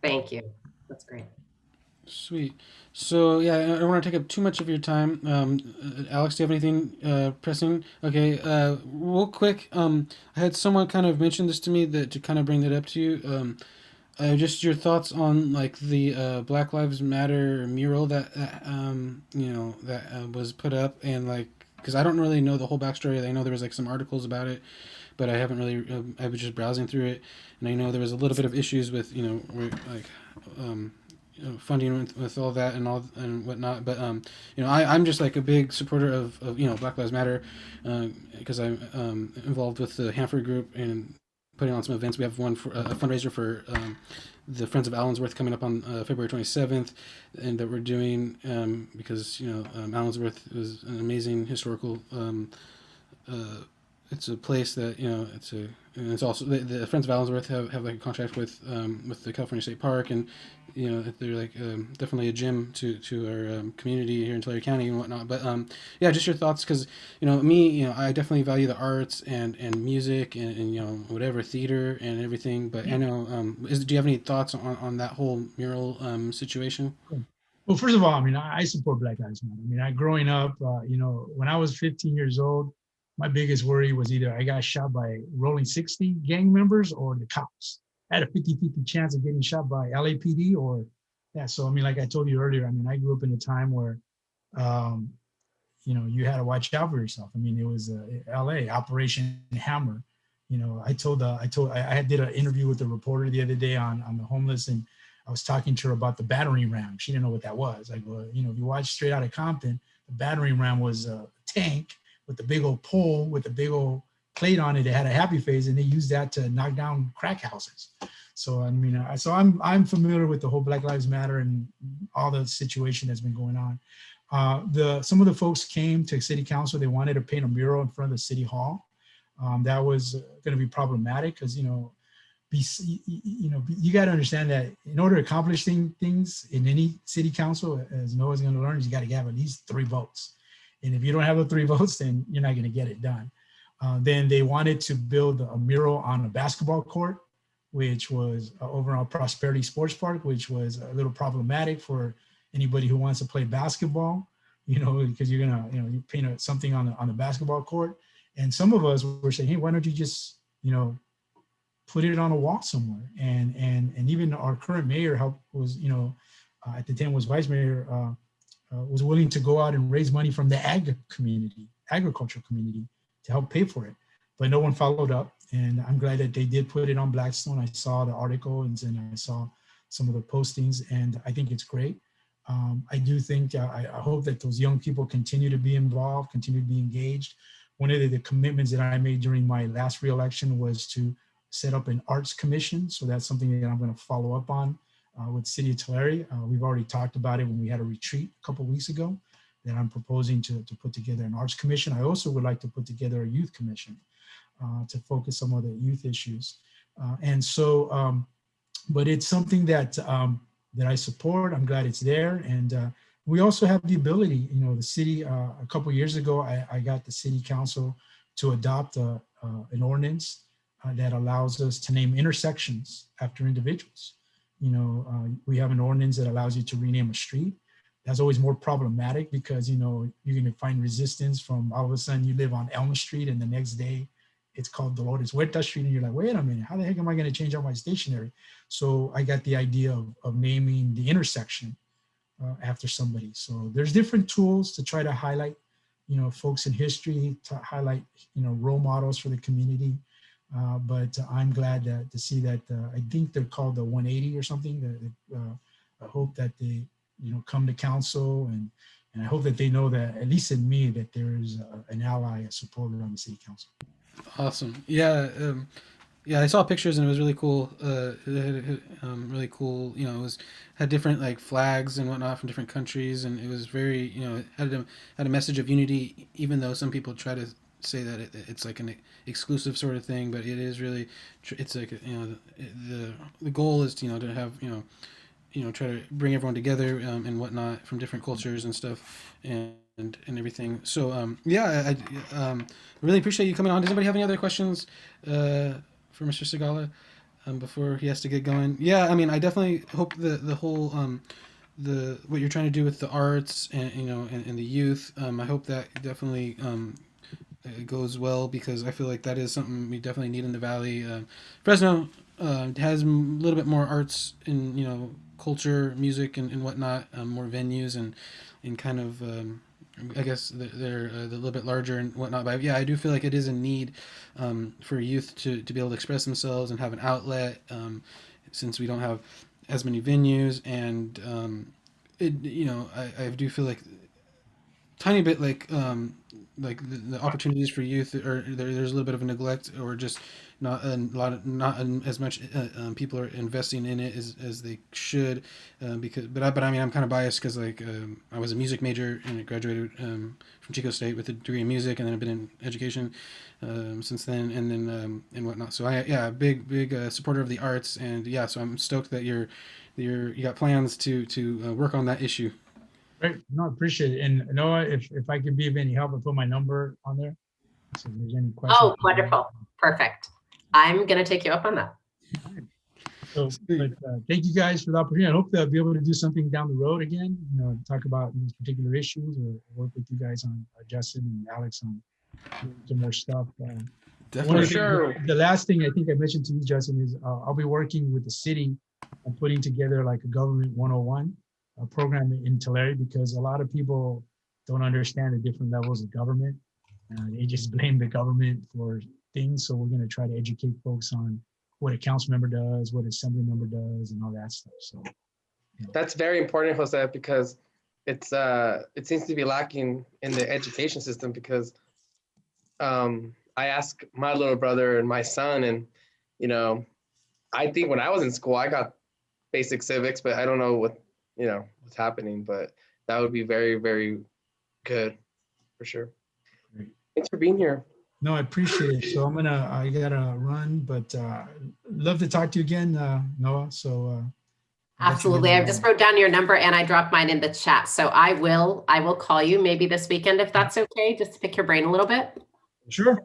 Thank you. That's great. Sweet. So yeah, I don't want to take up too much of your time. Alex, do you have anything pressing? Okay, real quick. I had someone kind of mention this to me that to kind of bring that up to you. Just your thoughts on like the Black Lives Matter mural that was put up, and like because I don't really know the whole backstory. I know there was like some articles about it, but I haven't really. I was just browsing through it, and I know there was a little bit of issues with funding with all that and all and whatnot. But I'm just like a big supporter of Black Lives Matter because I'm involved with the Hanford Group and putting on some events. We have one for a fundraiser for the Friends of Allensworth coming up on February 27th, and that we're doing because Allensworth is an amazing historical. It's a place that it's also the Friends of Allensworth have like a contract with the California State Park, and they're like definitely a gem to our community here in Tulare County and whatnot. But yeah, just your thoughts, because I definitely value the arts and music and whatever, theater and everything. But I know do you have any thoughts on that whole mural situation? Well, first of all, I mean, I support Black Lives Matter. I mean, growing up, when I was 15 years old, my biggest worry was either I got shot by Rolling 60 gang members or the cops. I had a 50-50 chance of getting shot by LAPD or that. So, I mean, like I told you earlier, I mean, I grew up in a time where, you had to watch out for yourself. I mean, it was LA, Operation Hammer. I did an interview with a reporter the other day on the homeless, and I was talking to her about the battering ram. She didn't know what that was. I go, if you watch Straight Outta Compton, the battering ram was a tank with the big old pole with a big old plate on it. It had a happy face, and they used that to knock down crack houses. So I mean, I'm familiar with the whole Black Lives Matter and all the situation that's been going on. Some of the folks came to City Council. They wanted to paint a mural in front of the City Hall. That was going to be problematic because you got to understand that in order to accomplish things in any city council, as Noah's going to learn, is you got to have at least 3 votes. And if you don't have the 3 votes, then you're not going to get it done. Then they wanted to build a mural on a basketball court, which was over on Prosperity Sports Park, which was a little problematic for anybody who wants to play basketball, because you're going to, you paint something on the basketball court. And some of us were saying, hey, why don't you just, put it on a wall somewhere? And even our current mayor was, at the time was vice mayor, was willing to go out and raise money from the agriculture community to help pay for it. But no one followed up. And I'm glad that they did put it on Blackstone. I saw the article and I saw some of the postings, and I think it's great. I do think, I hope that those young people continue to be involved, continue to be engaged. One of the commitments that I made during my last reelection was to set up an arts commission. So that's something that I'm going to follow up on with City of Tulare. We've already talked about it when we had a retreat a couple of weeks ago, that I'm proposing to put together an arts commission. I also would like to put together a youth commission to focus on the youth issues. But it's something that I support. I'm glad it's there. And we also have the ability, the city, a couple of years ago, I got the city council to adopt an ordinance that allows us to name intersections after individuals. We have an ordinance that allows you to rename a street. That's always more problematic because, you're going to find resistance from all of a sudden you live on Elm Street and the next day it's called Dolores Huerta Street. And you're like, wait a minute, how the heck am I going to change out my stationery? So I got the idea of naming the intersection after somebody. So there's different tools to try to highlight, folks in history, to highlight, role models for the community. But I'm glad to see that I think they're called the 180 or something. I hope that they, come to council and I hope that they know that, at least in me, that there is an ally, a supporter on the city council. Awesome. Yeah. Yeah, I saw pictures and it was really cool. Really cool. You know, it was had different like flags and whatnot from different countries, and it was very, you know, it had a message of unity. Even though some people try to say that it's like an exclusive sort of thing, but it is really, it's like, you know, the goal is to, you know, to have, you know, try to bring everyone together, and whatnot from different cultures and stuff, and everything. So yeah, I really appreciate you coming on. Does anybody have any other questions for Mr. Segala before he has to get going? Yeah, I mean, I definitely hope the whole the what you're trying to do with the arts and, you know, and the youth. I hope that definitely it goes well, because I feel like that is something we definitely need in the valley. Fresno has a little bit more arts in, you know, culture, music, and whatnot, more venues and kind of. I guess they're a little bit larger and whatnot, but yeah, I do feel like it is a need for youth to be able to express themselves and have an outlet, since we don't have as many venues, and it, you know, I do feel like tiny bit like the opportunities for youth are there's a little bit of a neglect, or just not a lot of, not as much people are investing in it as they should, because but I mean, I'm kind of biased because like I was a music major and I graduated from Chico State with a degree in music, and then I've been in education since then, and then and whatnot. So I, yeah, big supporter of the arts, and yeah, so I'm stoked that you got plans to work on that issue. Great. No, I appreciate it. And Noah, if I can be of any help, I put my number on there. So if there's any questions. Oh, wonderful. Perfect. I'm going to take you up on that. So, but thank you guys for the opportunity. I hope that I'll be able to do something down the road again, you know, talk about these particular issues, or work with you guys on Justin and Alex on some more stuff. Definitely. For sure. The last thing I think I mentioned to you, Justin, is I'll be working with the city on putting together like a government 101 program in Tulare, because a lot of people don't understand the different levels of government. They just blame the government for things. So we're going to try to educate folks on what a council member does, what an assembly member does, and all that stuff. So That's very important, Jose, because it's it seems to be lacking in the education system, because I asked my little brother and my son, and you know, I think when I was in school, I got basic civics, but I don't know what, you know, what's happening, but that would be very, very good for sure. Great. Thanks for being here. no, I appreciate it. So I gotta run, but love to talk to you again, Noah. So Absolutely. I just wrote down your number and I dropped mine in the chat. So I will call you maybe this weekend, if that's okay, just to pick your brain a little bit. Sure.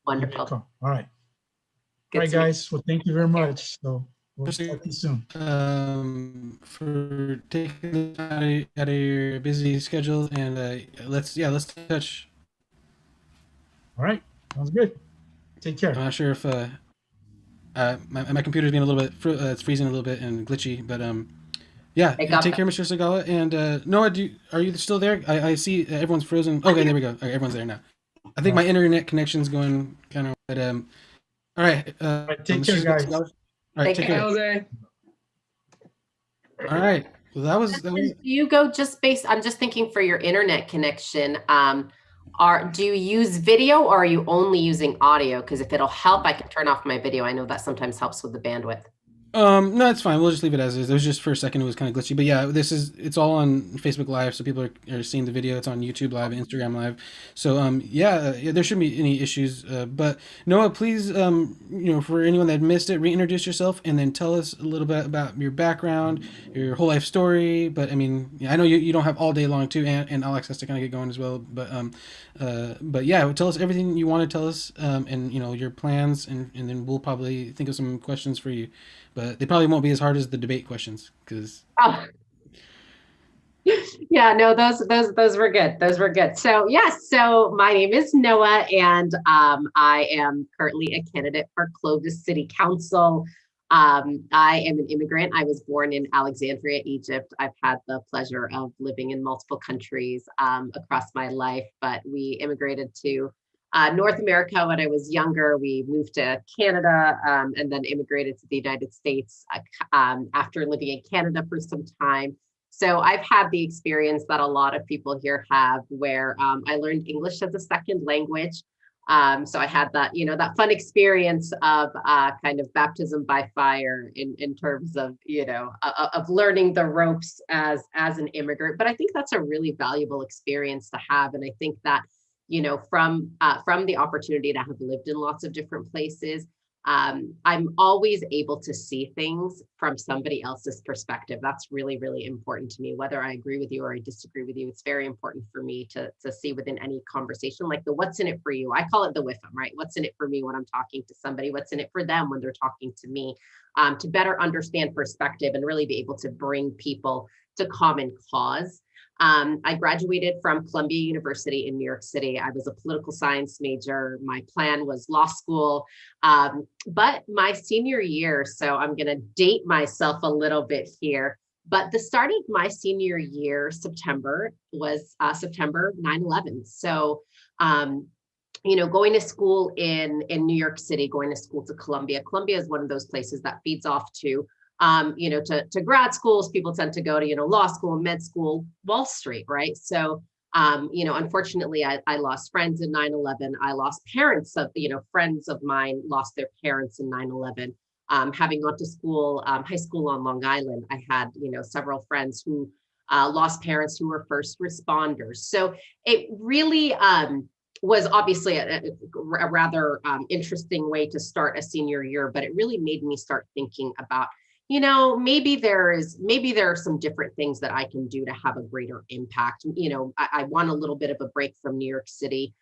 Wonderful. All right. Good All right, to meet you. guys. Well, thank you very much. So we'll talk to you soon. For taking the time out of your busy schedule, and let's touch. All right. Sounds good. Take care. I'm not sure if my computer's being a little bit it's freezing a little bit and glitchy, but yeah, Hey, God take care, Mr. Segala. And Noah, are you still there? I see everyone's frozen. Okay, there we go. Okay, everyone's there now. I think my internet connection's going kind of, but all right. All right, take care, guys. All right, take care. Jose. All right. Well, that was. Do you go just based, I'm just thinking for your internet connection, do you use video or are you only using audio? Because if it'll help, I can turn off my video. I know that sometimes helps with the bandwidth. No, it's fine. We'll just leave it as is. It was just for a second, it was kind of glitchy, but yeah, it's all on Facebook Live, so people are seeing the video. It's on YouTube Live, Instagram Live. So yeah, there shouldn't be any issues. But Noah, please, you know, for anyone that missed it, reintroduce yourself and then tell us a little bit about your background, your whole life story. But I mean, I know you don't have all day long too, and Alex has to kind of get going as well. But yeah, tell us everything you want to tell us, and you know, your plans, and then we'll probably think of some questions for you. But they probably won't be as hard as the debate questions, because. Oh. Yeah, no, those were good. Those were good. So yes, so my name is Noah, and I am currently a candidate for Clovis City Council. I am an immigrant. I was born in Alexandria, Egypt. I've had the pleasure of living in multiple countries across my life, but we immigrated to North America when I was younger. We moved to Canada and then immigrated to the United States after living in Canada for some time. So I've had the experience that a lot of people here have, where I learned English as a second language. So I had that, that fun experience of kind of baptism by fire in terms of, of learning the ropes as an immigrant. But I think that's a really valuable experience to have. And I think that, from the opportunity to have lived in lots of different places, I'm always able to see things from somebody else's perspective. That's really, really important to me. Whether I agree with you or I disagree with you, it's very important for me to see within any conversation, like the what's in it for you. I call it the WIFM, right? What's in it for me when I'm talking to somebody? What's in it for them when they're talking to me? To better understand perspective and really be able to bring people to common cause. I graduated from Columbia University in New York City. I was a political science major. My plan was law school. But my senior year, so I'm going to date myself a little bit here, but the start of my senior year, September, was September 9/11. So, going to school in New York City, going to school to Columbia. Columbia is one of those places that feeds off to to grad schools. People tend to go to, law school, med school, Wall Street, right? So, unfortunately, I lost friends in 9/11. I lost parents of, friends of mine lost their parents in 9/11. Having gone to school, high school on Long Island, I had, several friends who lost parents who were first responders. So it really was obviously a rather interesting way to start a senior year, but it really made me start thinking about, maybe there are some different things that I can do to have a greater impact. I want a little bit of a break from New York City,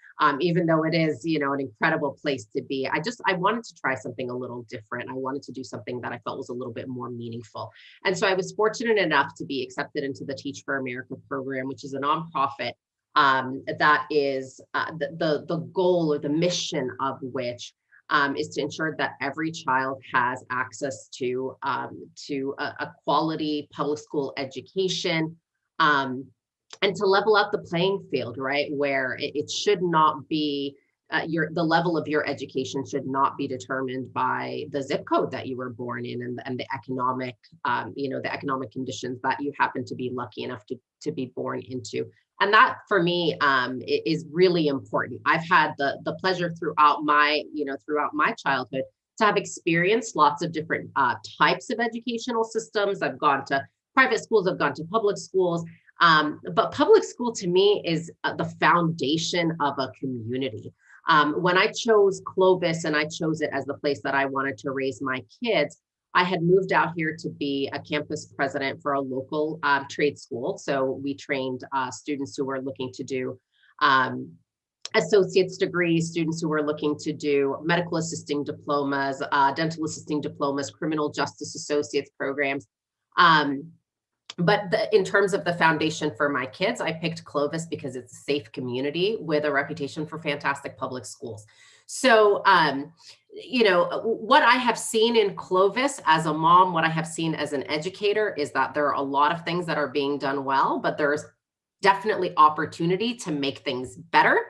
even though it is, an incredible place to be. I wanted to try something a little different. I wanted to do something that I felt was a little bit more meaningful. And so I was fortunate enough to be accepted into the Teach for America program, which is a nonprofit that is the goal or the mission of which is to ensure that every child has access to a quality public school education, and to level up the playing field, right? Where it should not be the level of your education should not be determined by the zip code that you were born in and the economic the economic conditions that you happen to be lucky enough to be born into. And that for me is really important. I've had the pleasure throughout my childhood to have experienced lots of different types of educational systems. I've gone to private schools, I've gone to public schools, but public school to me is the foundation of a community. When I chose Clovis and I chose it as the place that I wanted to raise my kids, I had moved out here to be a campus president for a local trade school. So we trained students who were looking to do associate's degrees, students who were looking to do medical assisting diplomas, dental assisting diplomas, criminal justice associates programs. But in terms of the foundation for my kids, I picked Clovis because it's a safe community with a reputation for fantastic public schools. So, what I have seen in Clovis as a mom, what I have seen as an educator is that there are a lot of things that are being done well, but there's definitely opportunity to make things better.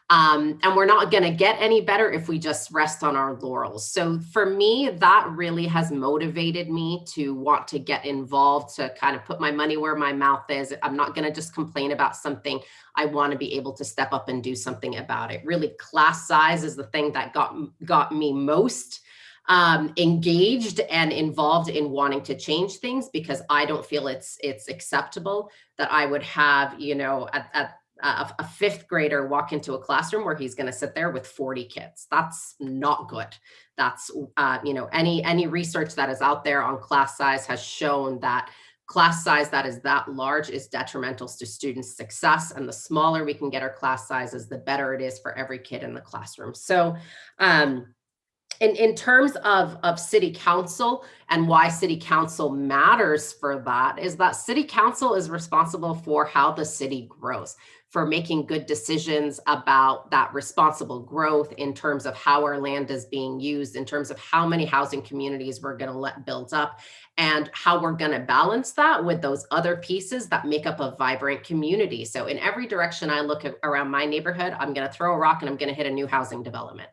And we're not going to get any better if we just rest on our laurels. So for me, that really has motivated me to want to get involved, to kind of put my money where my mouth is. I'm not going to just complain about something. I want to be able to step up and do something about it. Really, class size is the thing that got me most engaged and involved in wanting to change things, because I don't feel it's acceptable that I would have, a fifth grader walk into a classroom where he's going to sit there with 40 kids. That's not good. That's, any research that is out there on class size has shown that class size that is that large is detrimental to students' success. And the smaller we can get our class sizes, the better it is for every kid in the classroom. So, in terms of city council and why city council matters for that is that city council is responsible for how the city grows, for making good decisions about that responsible growth in terms of how our land is being used, in terms of how many housing communities we're going to let build up, and how we're going to balance that with those other pieces that make up a vibrant community. So in every direction I look around my neighborhood, I'm going to throw a rock and I'm going to hit a new housing development.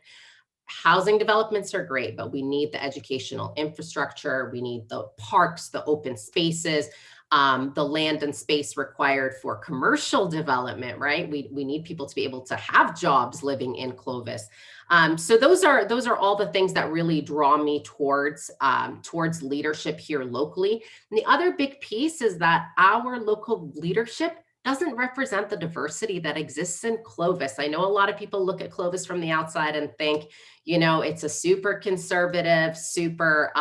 Housing developments are great, but we need the educational infrastructure. We need the parks, the open spaces. the land and space required for commercial development, right? We need people to be able to have jobs living in Clovis. So those are all the things that really draw me towards leadership here locally. And the other big piece is that our local leadership doesn't represent the diversity that exists in Clovis. I know a lot of people look at Clovis from the outside and think, it's a super conservative, super,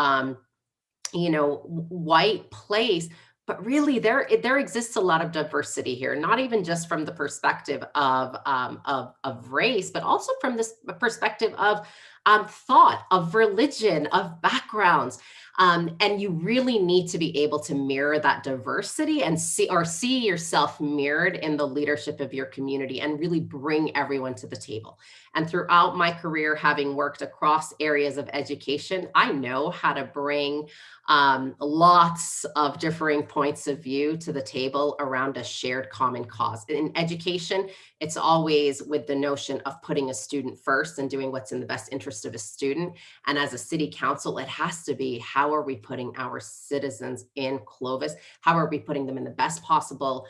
white place. But really, there exists a lot of diversity here, not even just from the perspective of race, but also from this perspective of thought, of religion, of backgrounds. And you really need to be able to mirror that diversity and see yourself mirrored in the leadership of your community and really bring everyone to the table. And throughout my career, having worked across areas of education, I know how to bring lots of differing points of view to the table around a shared common cause. In education, it's always with the notion of putting a student first and doing what's in the best interest of a student. And as a city council, it has to be, how are we putting our citizens in Clovis? How are we putting them in the best possible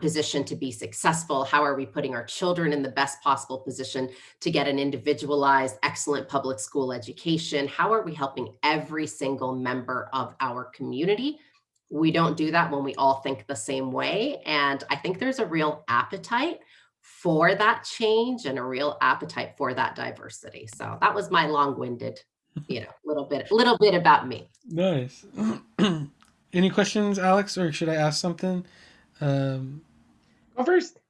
position to be successful? How are we putting our children in the best possible position to get an individualized, excellent public school education? How are we helping every single member of our community? We don't do that when we all think the same way. And I think there's a real appetite for that change and a real appetite for that diversity. So that was my long-winded, little bit about me. Nice. Any questions, Alex, or should I ask something? Go first.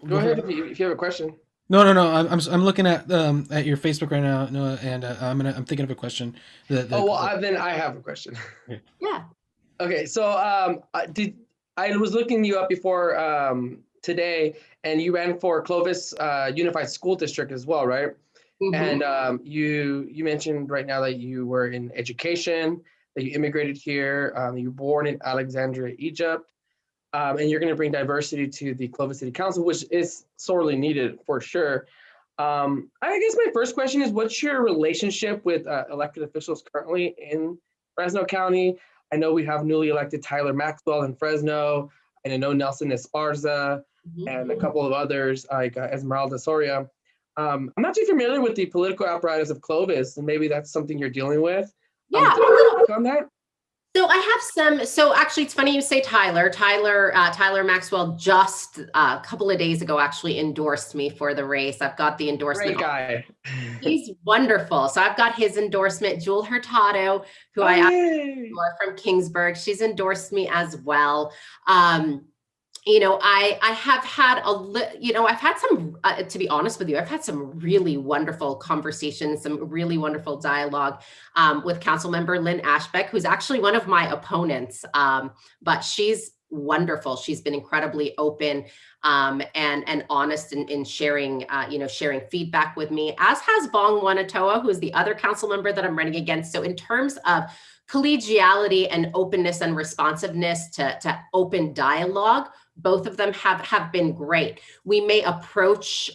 Go ahead if you have a question. No. I'm looking at your Facebook right now, Noah, and I'm thinking of a question. Then I have a question. Yeah. Okay, so I was looking you up before today, and you ran for Clovis Unified School District as well, right? Mm-hmm. And you mentioned right now that you were in education, that you immigrated here, you were born in Alexandria, Egypt, and you're going to bring diversity to the Clovis City Council, which is sorely needed for sure. I guess my first question is, what's your relationship with elected officials currently in Fresno County? I know we have newly elected Tyler Maxwell in Fresno, and I know Nelson Esparza, and a couple of others like Esmeralda Soria. I'm not too familiar with the political apparatus of Clovis, and maybe that's something you're dealing with. Yeah. On that? So I have some, so actually it's funny you say Tyler. Tyler Maxwell just a couple of days ago actually endorsed me for the race. I've got the endorsement. Great guy. He's wonderful. So I've got his endorsement. Jewel Hurtado, who I actually know from Kingsburg, she's endorsed me as well. I have had I've had some, to be honest with you, I've had some really wonderful conversations, some really wonderful dialogue with Councilmember Lynn Ashbeck, who's actually one of my opponents, but she's wonderful. She's been incredibly open and honest in sharing, sharing feedback with me, as has Vong Wanatoa, who's the other council member that I'm running against. So in terms of collegiality and openness and responsiveness to open dialogue, both of them have been great. We may approach,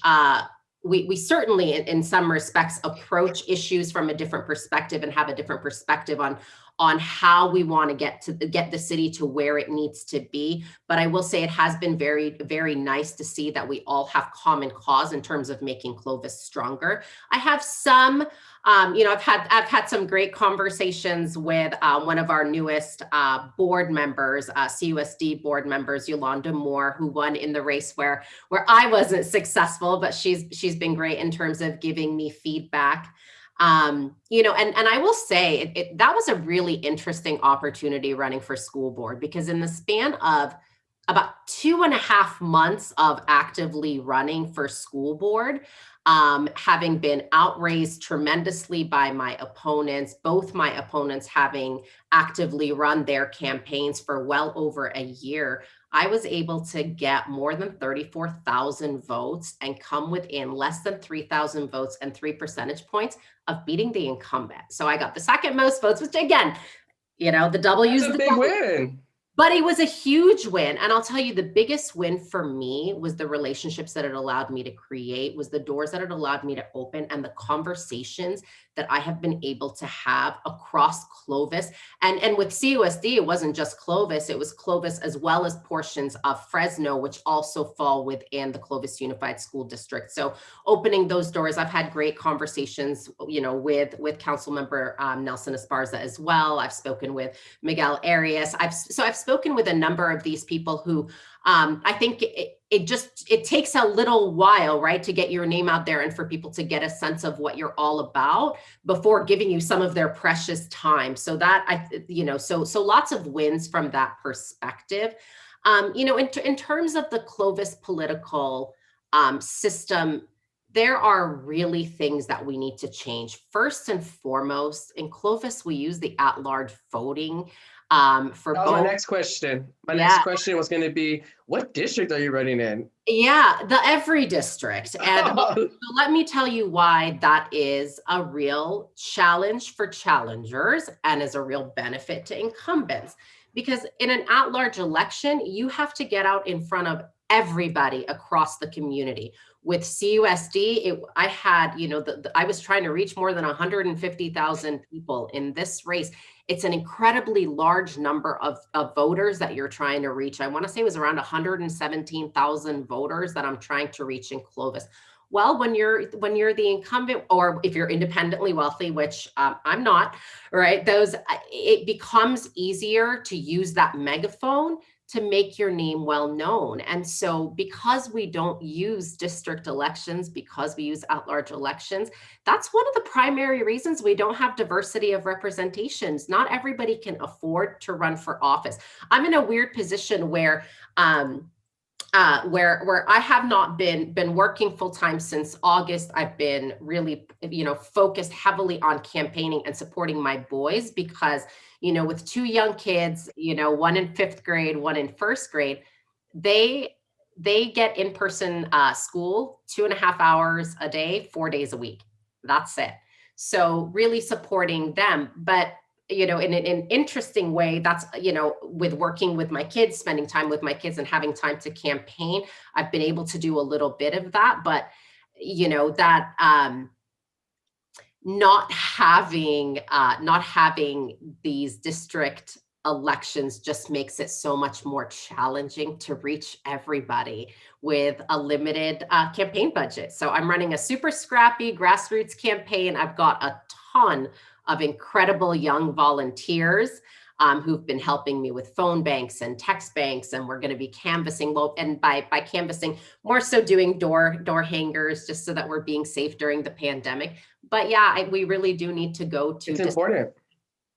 we certainly in some respects approach issues from a different perspective and have a different perspective on how we want to get the city to where it needs to be. But I will say it has been very, very nice to see that we all have common cause in terms of making Clovis stronger. I have some, I've had some great conversations with one of our newest board members, CUSD board members, Yolanda Moore, who won in the race where I wasn't successful, but she's been great in terms of giving me feedback. And I will say that was a really interesting opportunity running for school board, because in the span of about 2.5 months of actively running for school board, having been outraised tremendously by my opponents, both my opponents having actively run their campaigns for well over a year, I was able to get more than 34,000 votes and come within less than 3,000 votes and 3 percentage points of beating the incumbent. So I got the second most votes, which again, the W is a big win. But it was a huge win. And I'll tell you, the biggest win for me was the relationships that it allowed me to create, was the doors that it allowed me to open, and the conversations that I have been able to have across Clovis. And with CUSD, it wasn't just Clovis, it was Clovis as well as portions of Fresno, which also fall within the Clovis Unified School District. So opening those doors, I've had great conversations, with Councilmember Nelson Esparza as well. I've spoken with Miguel Arias. I've spoken with a number of these people who I think it takes a little while, right, to get your name out there and for people to get a sense of what you're all about before giving you some of their precious time. So that so lots of wins from that perspective. In terms of the Clovis political system, there are really things that we need to change. First and foremost, in Clovis, we use the at-large voting for That was both. my next question. My Yeah. next question was going to be, what district are you running in? Yeah, the every district. And so let me tell you why that is a real challenge for challengers and is a real benefit to incumbents. Because in an at-large election, you have to get out in front of everybody across the community. With CUSD, I had, I was trying to reach more than 150,000 people in this race. It's an incredibly large number of voters that you're trying to reach. I want to say it was around 117,000 voters that I'm trying to reach in Clovis. Well, when you're the incumbent, or if you're independently wealthy, which I'm not, right? It becomes easier to use that megaphone to make your name well known. And so because we don't use district elections, because we use at-large elections, that's one of the primary reasons we don't have diversity of representations. Not everybody can afford to run for office. I'm in a weird position where I have not been working full time since August. I've been really, focused heavily on campaigning and supporting my boys because, with two young kids, one in 5th grade, one in 1st grade, they get in-person school 2.5 hours a day, 4 days a week. That's it. So really supporting them. But in an interesting way, that's, with working with my kids, spending time with my kids and having time to campaign, I've been able to do a little bit of that. But, not having these district elections just makes it so much more challenging to reach everybody with a limited campaign budget. So I'm running a super scrappy grassroots campaign. I've got a ton of incredible young volunteers who've been helping me with phone banks and text banks, and we're going to be canvassing. Well, and by canvassing, more so doing door hangers, just so that we're being safe during the pandemic. But yeah, we really do need to go to. It's important.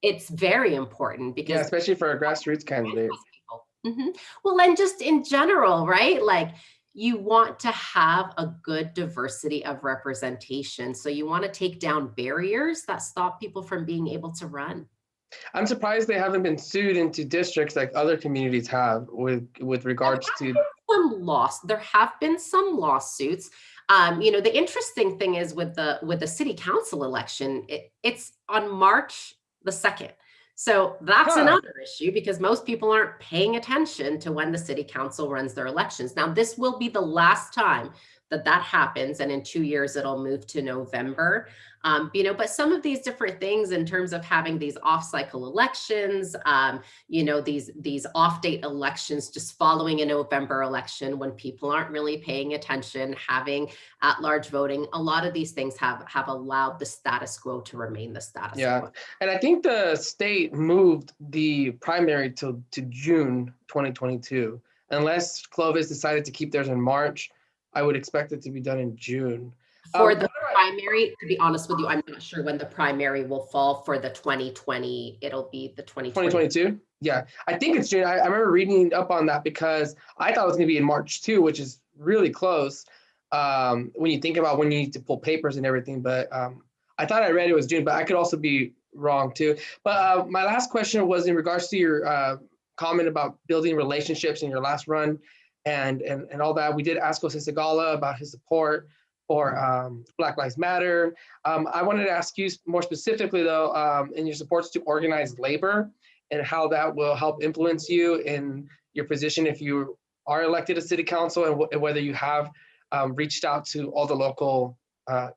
It's very important because especially for a grassroots candidate. Mm-hmm. Well, and just in general, right? Like, you want to have a good diversity of representation. So you want to take down barriers that stop people from being able to run. I'm surprised they haven't been sued into districts like other communities have with regards to there have been some lawsuits. The interesting thing is with the city council election, it's on March the 2nd. So that's another issue because most people aren't paying attention to when the city council runs their elections. Now, this will be the last time that happens. And in 2 years, it'll move to November. But some of these different things in terms of having these off-cycle elections, these off-date elections, just following a November election when people aren't really paying attention, having at-large voting, a lot of these things have allowed the status quo to remain the status quo. And I think the state moved the primary to June 2022. Unless Clovis decided to keep theirs in March, I would expect it to be done in June. For the primary, to be honest with you, I'm not sure when the primary will fall for the 2020. It'll be the 2022. Yeah, I think it's June. I remember reading up on that because I thought it was going to be in March too, which is really close when you think about when you need to pull papers and everything. But I thought I read it was June, but I could also be wrong too. But my last question was in regards to your comment about building relationships in your last run and all that. We did ask Jose Segala about his support for Black Lives Matter. I wanted to ask you more specifically though, in your supports to organized labor and how that will help influence you in your position if you are elected to city council, and whether you have reached out to all the local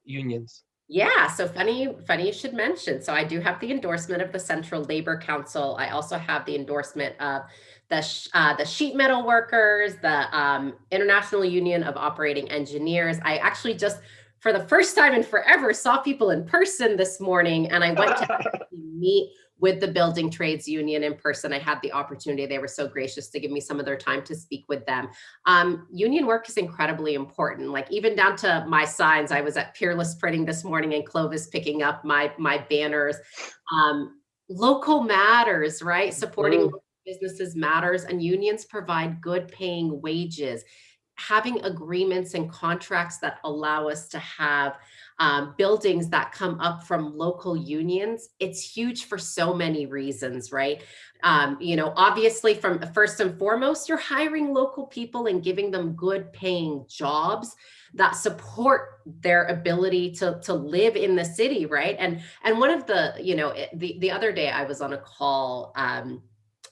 unions. Yeah, so funny you should mention. So I do have the endorsement of the Central Labor Council. I also have the endorsement of the sheet metal workers, the International Union of Operating Engineers. I actually just, for the first time in forever, saw people in person this morning, and I went to actually meet with the Building Trades Union in person. I had the opportunity. They were so gracious to give me some of their time to speak with them. Union work is incredibly important, like even down to my signs. I was at Peerless Printing this morning in Clovis picking up my banners. Local matters, right? Supporting local businesses matters, and unions provide good paying wages. Having agreements and contracts that allow us to have buildings that come up from local unions, it's huge for so many reasons, right? Obviously, from first and foremost, you're hiring local people and giving them good paying jobs that support their ability to live in the city, right? And one of the other day I was on a call.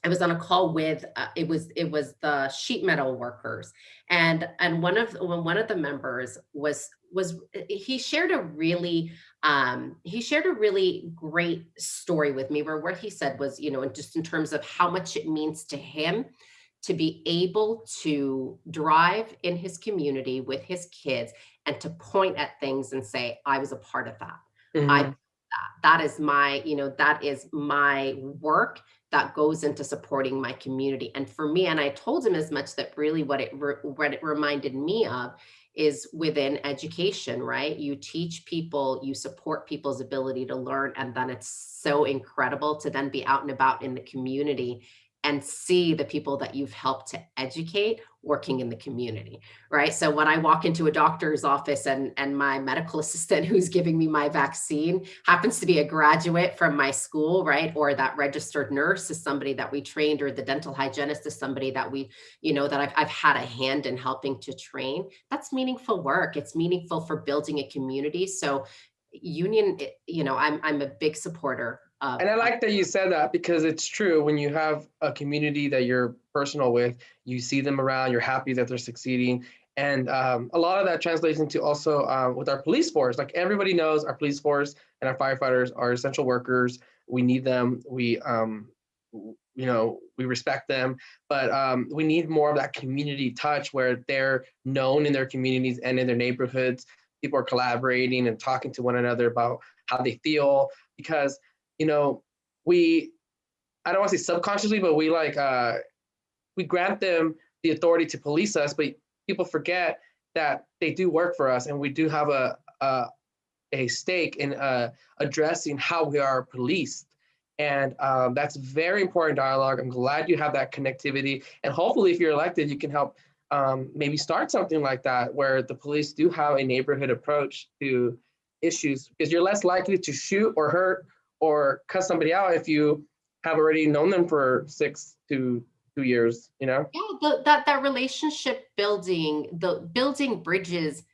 I was on a call with it was the sheet metal workers, and one of the members was he shared a really great story with me, where what he said was, just in terms of how much it means to him to be able to drive in his community with his kids and to point at things and say, I was a part of that. Mhm. That is my work that goes into supporting my community. And for me, and I told him as much, that really what it reminded me of is within education, right? You teach people, you support people's ability to learn, and then it's so incredible to then be out and about in the community and see the people that you've helped to educate working in the community, right? So when I walk into a doctor's office and my medical assistant who's giving me my vaccine happens to be a graduate from my school, right? Or that registered nurse is somebody that we trained, or the dental hygienist is somebody that that I've had a hand in helping to train. That's meaningful work. It's meaningful for building a community. So union, I'm a big supporter of. And I like that you said that, because it's true. When you have a community that you're personal with, you see them around, you're happy that they're succeeding. And a lot of that translates into also with our police force. Like, everybody knows our police force and our firefighters are essential workers. We need them. We respect them, but we need more of that community touch where they're known in their communities and in their neighborhoods. People are collaborating and talking to one another about how they feel, because I don't want to say subconsciously, but we grant them the authority to police us, but people forget that they do work for us, and we do have a stake in addressing how we are policed. And that's very important dialogue. I'm glad you have that connectivity, and hopefully if you're elected, you can help maybe start something like that, where the police do have a neighborhood approach to issues, because you're less likely to shoot or hurt or cut somebody out if you have already known them for 6 to 2 years, Yeah, that relationship building, the building bridges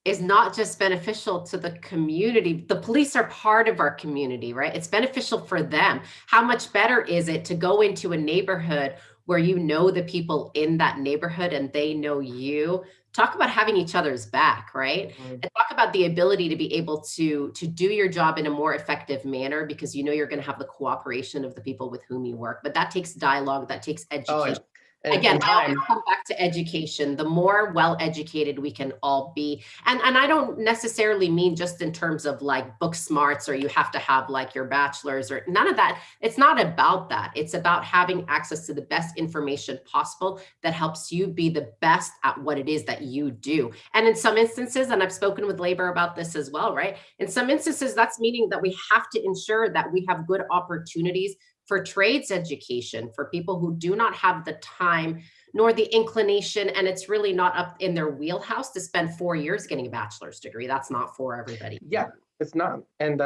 is not just beneficial to the community. The police are part of our community, right? It's beneficial for them. How much better is it to go into a neighborhood where you know the people in that neighborhood and they know you? Talk about having each other's back, right? And talk about the ability to be able to do your job in a more effective manner, because you're going to have the cooperation of the people with whom you work. But that takes dialogue, that takes education. Oh, yeah. Again, I always come back to education. The more well-educated we can all be. And I don't necessarily mean just in terms of like book smarts, or you have to have like your bachelor's, or none of that. It's not about that. It's about having access to the best information possible that helps you be the best at what it is that you do. And in some instances, and I've spoken with labor about this as well, right? In some instances, that's meaning that we have to ensure that we have good opportunities for trades education for people who do not have the time nor the inclination, and it's really not up in their wheelhouse to spend 4 years getting a bachelor's degree. That's not for everybody. Yeah, it's not. And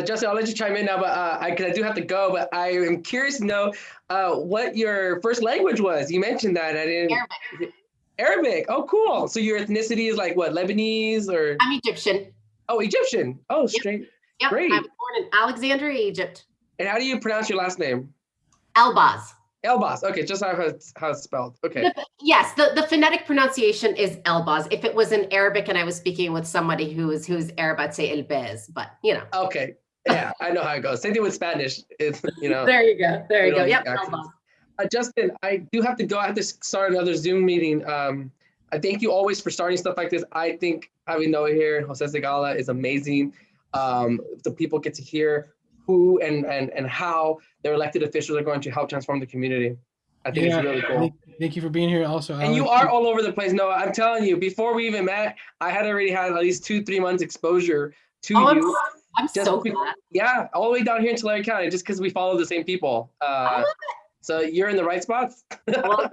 Justin, I'll let you chime in now, but I do have to go, but I am curious to know what your first language was. You mentioned that. I didn't. Arabic. Oh, cool. So your ethnicity is like what, Lebanese or? I'm Egyptian. Oh, Egyptian. Oh, straight. Yep. Great. I was born in Alexandria, Egypt. And how do you pronounce your last name? Elbaz. Elbaz. Okay, just how it's spelled. Okay. Yes, the phonetic pronunciation is Elbaz. If it was in Arabic and I was speaking with somebody who's Arab, I'd say Elbez, but you know. Okay. Yeah, I know how it goes. Same thing with Spanish. It's, you know. There you go. There you go. don't Yep. use accents. Elbaz. Justin, I do have to go. I have to start another Zoom meeting. I thank you always for starting stuff like this. I think having Noah here, Jose Segala, is amazing. The people get to hear who and how their elected officials are going to help transform the community. I think it's really cool. Thank you for being here also. And you are all over the place, Noah. I'm telling you, before we even met, I had already had at least 2-3 months exposure to you. I'm so glad. Yeah, all the way down here in Tulare County, just because we follow the same people. I love it. So you're in the right spots. Well,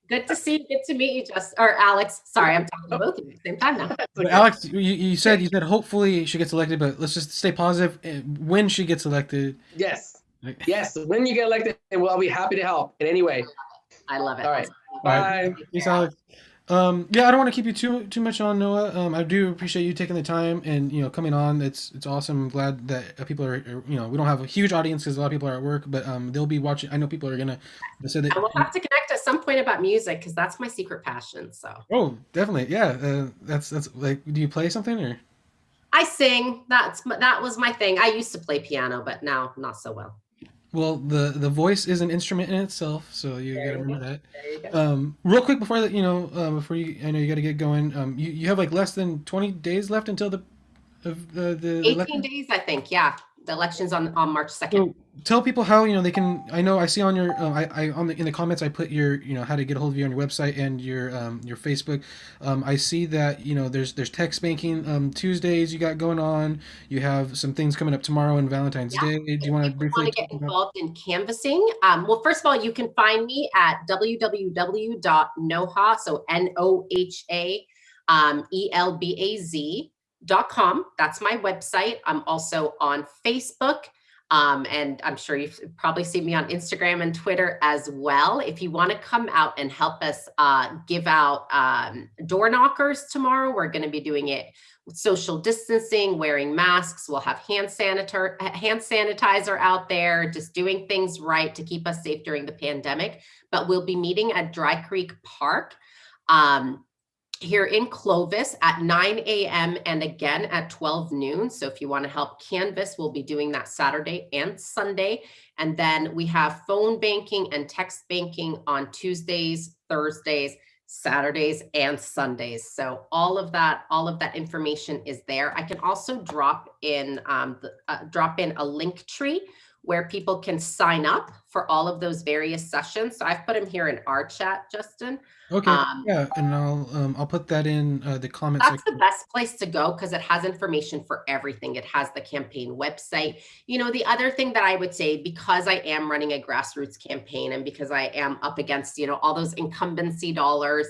good to see you. Good to meet you, or Alex. Sorry, I'm talking to both of you at the same time now. But Alex, you said hopefully she gets elected, but let's just stay positive. When she gets elected, Yes. Yes. When you get elected, I'll be happy to help in any way. I love it. All right. Bye. Bye. Thanks, Alex. Yeah, I don't want to keep you too much on, Noah. I do appreciate you taking the time and coming on. It's awesome. I'm glad that people are we don't have a huge audience because a lot of people are at work, but they'll be watching. I know people are gonna say that. And we'll have to connect at some point about music because that's my secret passion. So. Oh, definitely, yeah. That's like, do you play something or? I sing. That was my thing. I used to play piano, but now not so well. Well, the voice is an instrument in itself, so you got to remember that. There you go. Real quick before that, before I know you got to get going. You have like less than 20 days left until the 18 election? days, I think. Yeah, the election's on March 2nd. So tell people how they can. I know I see on your in the comments I put your how to get a hold of you on your website and your Facebook. I see that there's text banking Tuesdays you got going on. You have some things coming up tomorrow and Valentine's Day. Do you want to briefly get involved in canvassing? Well, first of all, you can find me at www.noha, so NOHA ELBAZ.com. That's my website. I'm also on Facebook. And I'm sure you've probably seen me on Instagram and Twitter as well. If you want to come out and help us give out door knockers tomorrow, we're going to be doing it with social distancing, wearing masks. We'll have hand sanitizer out there, just doing things right to keep us safe during the pandemic. But we'll be meeting at Dry Creek Park here in Clovis at 9 a.m. and again at 12 noon. So if you want to help canvass, we'll be doing that Saturday and Sunday. And then we have phone banking and text banking on Tuesdays, Thursdays, Saturdays, and Sundays. So all of that information is there. I can also drop in a link tree where people can sign up for all of those various sessions. So I've put them here in our chat, Justin. Okay. Yeah, and I'll put that in the comments. That's the best place to go because it has information for everything. It has the campaign website. The other thing that I would say, because I am running a grassroots campaign and because I am up against, all those incumbency dollars,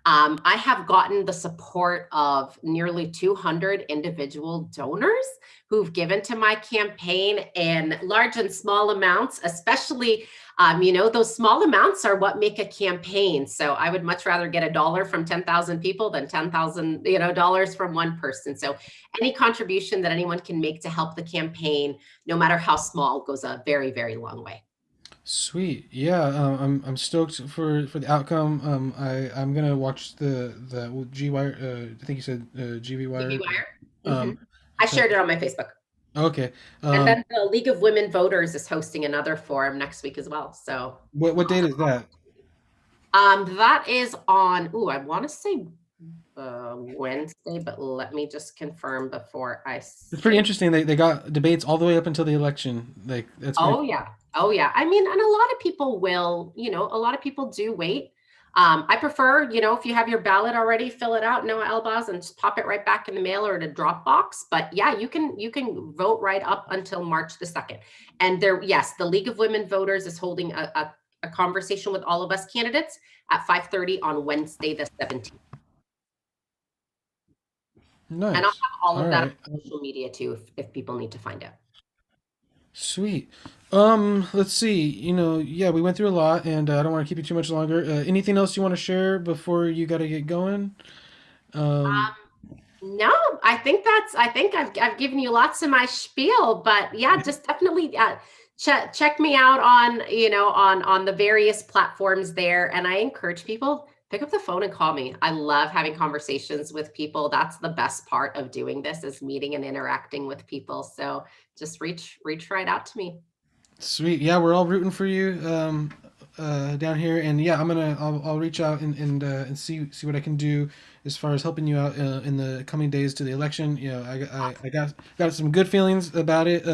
I have gotten the support of nearly 200 individual donors who've given to my campaign in large and small amounts, especially those small amounts are what make a campaign. So I would much rather get $1 from 10,000 people than $10,000 from one person. So any contribution that anyone can make to help the campaign, no matter how small, goes a very, very long way. Sweet. Yeah, I'm stoked for the outcome. I'm gonna watch the G Wire. I think you said GV Wire. GV Wire. I shared it on my Facebook. Okay. And then the League of Women Voters is hosting another forum next week as well. So what date is that? That is on, I want to say Wednesday, but let me just confirm before I. It's pretty interesting. They got debates all the way up until the election. Like that's. Oh yeah. I mean, and a lot of people will, a lot of people do wait. I prefer, if you have your ballot already, fill it out, Noah Elbaz, and just pop it right back in the mail or in a Dropbox. But yeah, you can vote right up until March the 2nd. And the League of Women Voters is holding a conversation with all of us candidates at 5:30 on Wednesday the 17th. Nice. And I'll have all of that on social media too, if people need to find out. Sweet. Let's see. We went through a lot, and I don't want to keep you too much longer. Anything else you want to share before you got to get going? No, I think I've given you lots of my spiel, but yeah, just definitely check me out on, on the various platforms there. And I encourage people, pick up the phone and call me. I love having conversations with people. That's the best part of doing this, is meeting and interacting with people. So just reach right out to me. Sweet. Yeah, we're all rooting for you down here, and yeah, I'll reach out and see what I can do as far as helping you out in the coming days to the election. You know, I got some good feelings about it,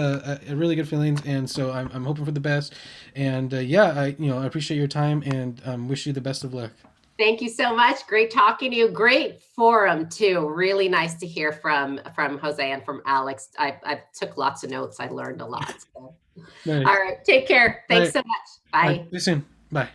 really good feelings, and so I'm hoping for the best. And yeah, I appreciate your time and wish you the best of luck. Thank you so much. Great talking to you. Great forum too. Really nice to hear from Jose and from Alex. I took lots of notes. I learned a lot. So. Nice. All right. Take care. Thanks Bye. so much. Bye. All right, see you soon. Bye.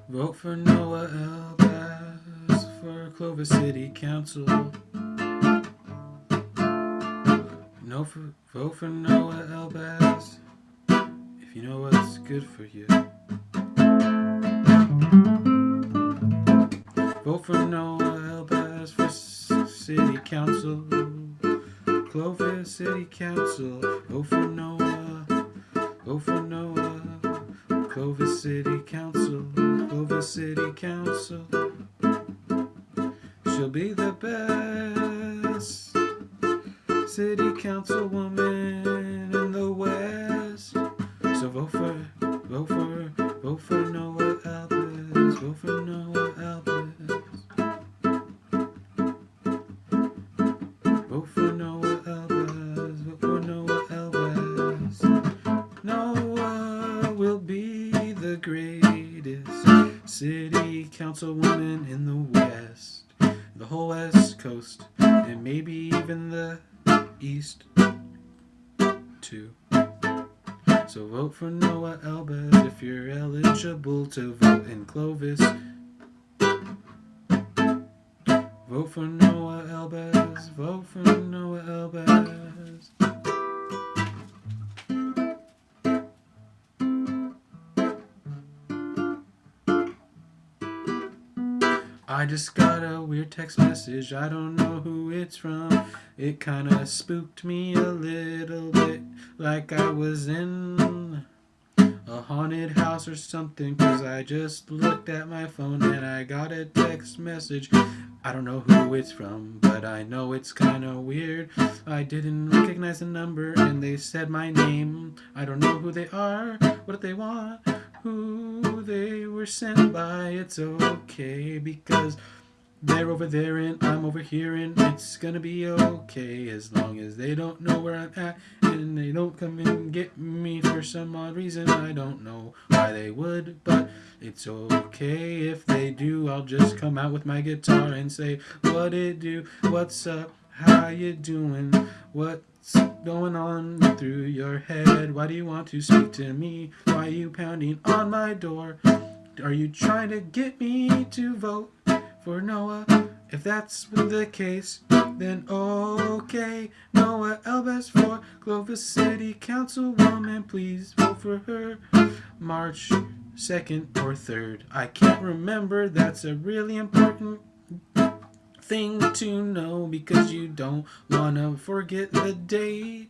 Vote for Noah Elbaz for Clovis City Council. Vote for Noah Elbaz if you know what's good for you. Vote for Noah Elbaz for City Council. Clovis City Council. Vote for Noah. Vote for Noah. Clovis City Council. Clovis City Council. She'll be the best city councilwoman in the West. So vote for Noah Elbaz. Vote for Noah Elbaz. Vote for Noah Elbaz. Vote for Noah Elbaz. Noah will be the greatest city councilwoman in the West, the whole West Coast, and maybe even the East too. So vote for Noah Elbaz if you're eligible to vote in Clovis. Vote for Noah Elbaz. Vote for Noah Elbaz. I just got a weird text message, I don't know who it's from. It kinda spooked me a little bit, like I was in a haunted house or something, cause I just looked at my phone and I got a text message. I don't know who it's from, but I know it's kinda weird. I didn't recognize the number and they said my name. I don't know who they are, what they want, who they were sent by. It's okay because they're over there and I'm over here and it's gonna be okay as long as they don't know where I'm at and they don't come and get me for some odd reason. I don't know why they would, but it's okay if they do. I'll just come out with my guitar and say, what it do, what's up, how you doing, what's going on through your head, why do you want to speak to me, why are you pounding on my door, are you trying to get me to vote for Noah? If that's the case, then okay. Noah Elbaz for Clovis City Councilwoman, please vote for her March 2nd or 3rd. I can't remember, that's a really important thing to know because you don't want to forget the date.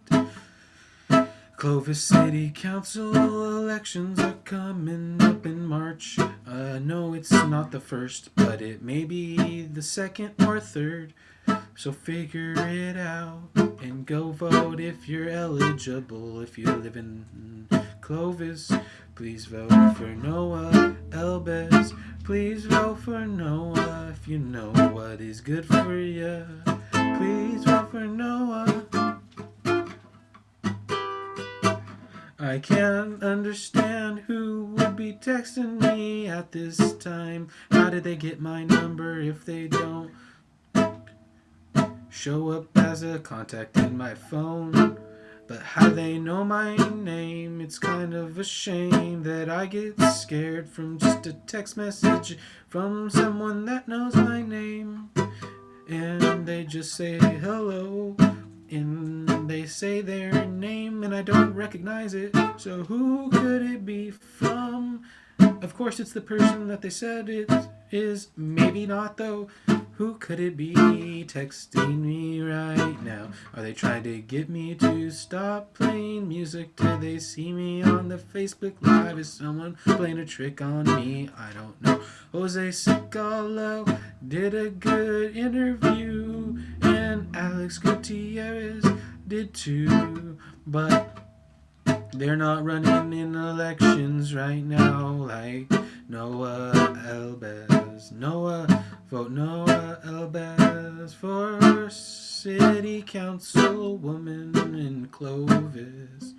Clovis City Council elections are coming up in March. No, it's not the 1st, but it may be the 2nd or 3rd. So figure it out and go vote if you're eligible. If you live in Clovis, please vote for Noah Elbaz. Please vote for Noah if you know what is good for you. Please vote for Noah. I can't understand who would be texting me at this time. How did they get my number if they don't show up as a contact in my phone? But how they know my name? It's kind of a shame that I get scared from just a text message from someone that knows my name. And they just say hello, and they say their name and I don't recognize it. So who could it be from? Of course it's the person that they said it is. Maybe not though. Who could it be texting me right now? Are they trying to get me to stop playing music? Did they see me on the Facebook Live? Is someone playing a trick on me? I don't know. Jose Sigalo did a good interview and Alex Gutierrez did too, but they're not running in elections right now like Noah Elbaz. Noah, vote Noah Elbaz for City Councilwoman in Clovis.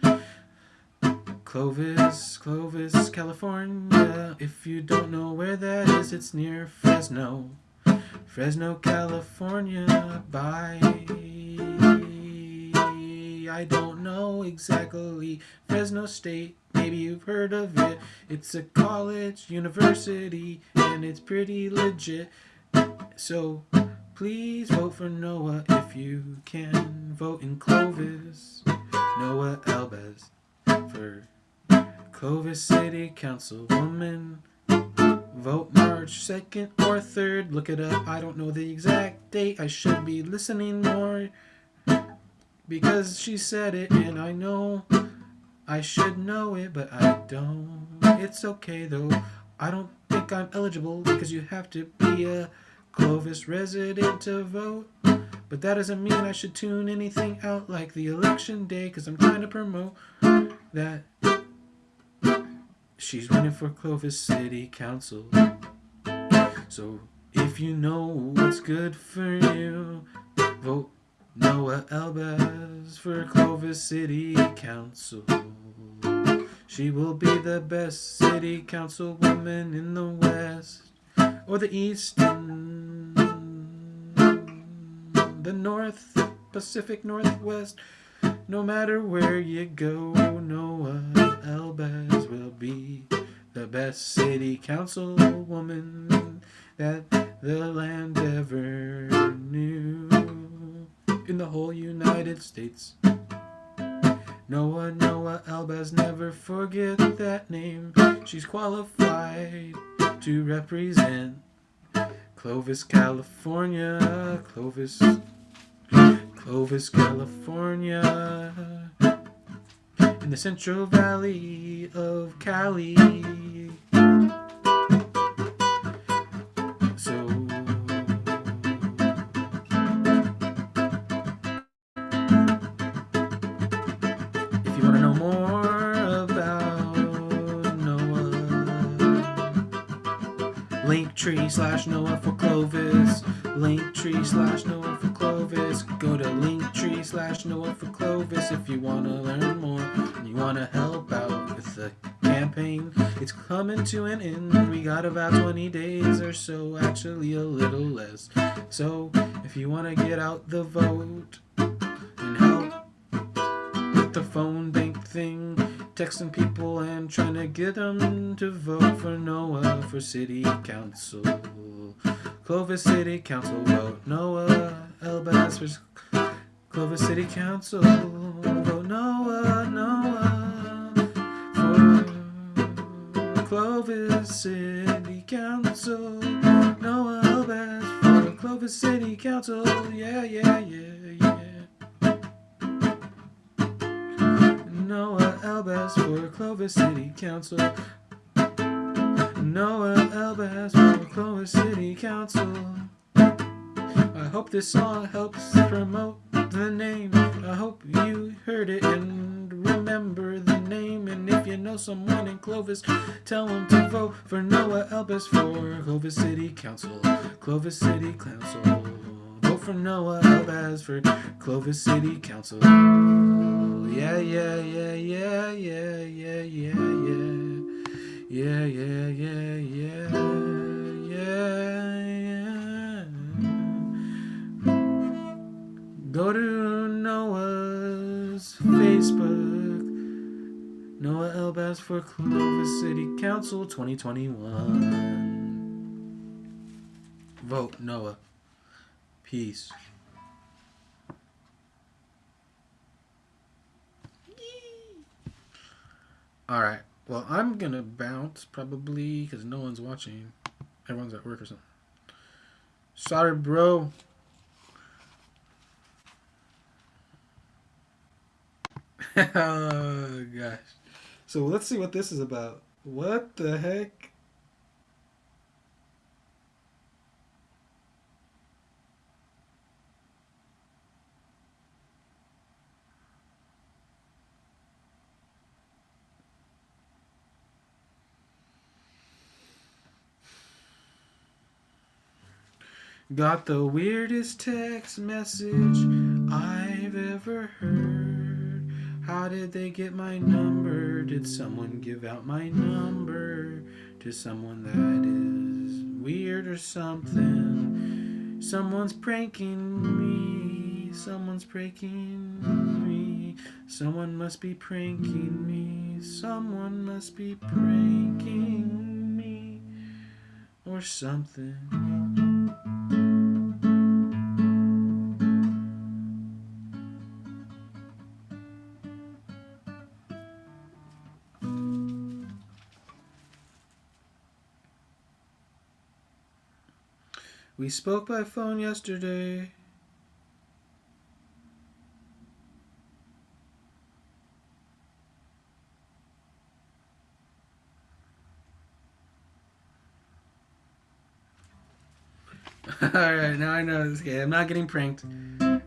Clovis, California. If you don't know where that is, it's near Fresno, California. Bye. I don't know exactly. Fresno State, maybe you've heard of it. It's a college, university, and it's pretty legit. So please vote for Noah if you can. Vote in Clovis. Noah Elbaz for Clovis City Councilwoman. Vote March 2nd or 3rd. Look it up. I don't know the exact date. I should be listening more because she said it and I know I should know it, but I don't. It's okay though. I don't think I'm eligible because you have to be a Clovis resident to vote. But that doesn't mean I should tune anything out like the election day, because I'm trying to promote that she's running for Clovis City Council. So if you know what's good for you, vote Noah Elbaz for Clovis City Council. She will be the best city councilwoman in the West or the East, the North, Pacific Northwest. No matter where you go, Noah Elbaz will be the best city councilwoman that the land ever knew in the whole United States. Noah Elbaz, never forget that name. She's qualified to represent Clovis, California. Clovis, California, in the Central Valley of Cali. So if you want to know more about Noah, Linktree/Noah for Clovis. Linktree/Noah for Clovis. Go to Linktree/Noah for Clovis if you want to learn more and you want to help out with the campaign. It's coming to an end. We got about 20 days or so, actually a little less. So if you want to get out the vote and help with the phone bank thing, texting people and trying to get them to vote for Noah for City Council. Clovis City Council, vote Noah Elbaz for Clovis City Council. Vote Noah for Clovis City Council. Noah Elbaz for Clovis City Council. Yeah. Noah Elbaz for Clovis City Council. Noah Elbaz for Clovis City Council. I hope this song helps promote the name. I hope you heard it and remember the name. And if you know someone in Clovis, tell them to vote for Noah Elbaz for Clovis City Council. Clovis City Council. Vote for Noah Elbaz for Clovis City Council. Yeah. Go to Noah's Facebook. Noah Elbaz for Clovis City Council 2021. Vote Noah. Peace. Alright, well, I'm gonna bounce probably because no one's watching. Everyone's at work or something. Sorry, bro. Oh, gosh. So let's see what this is about. What the heck? Got the weirdest text message I've ever heard. How did they get my number? Did someone give out my number to someone that is weird or something? Someone's pranking me. Someone's pranking me. me. Someone must be pranking me. Someone must be pranking me. Or something. We spoke by phone yesterday. Alright, now I know this. Okay, I'm not getting pranked.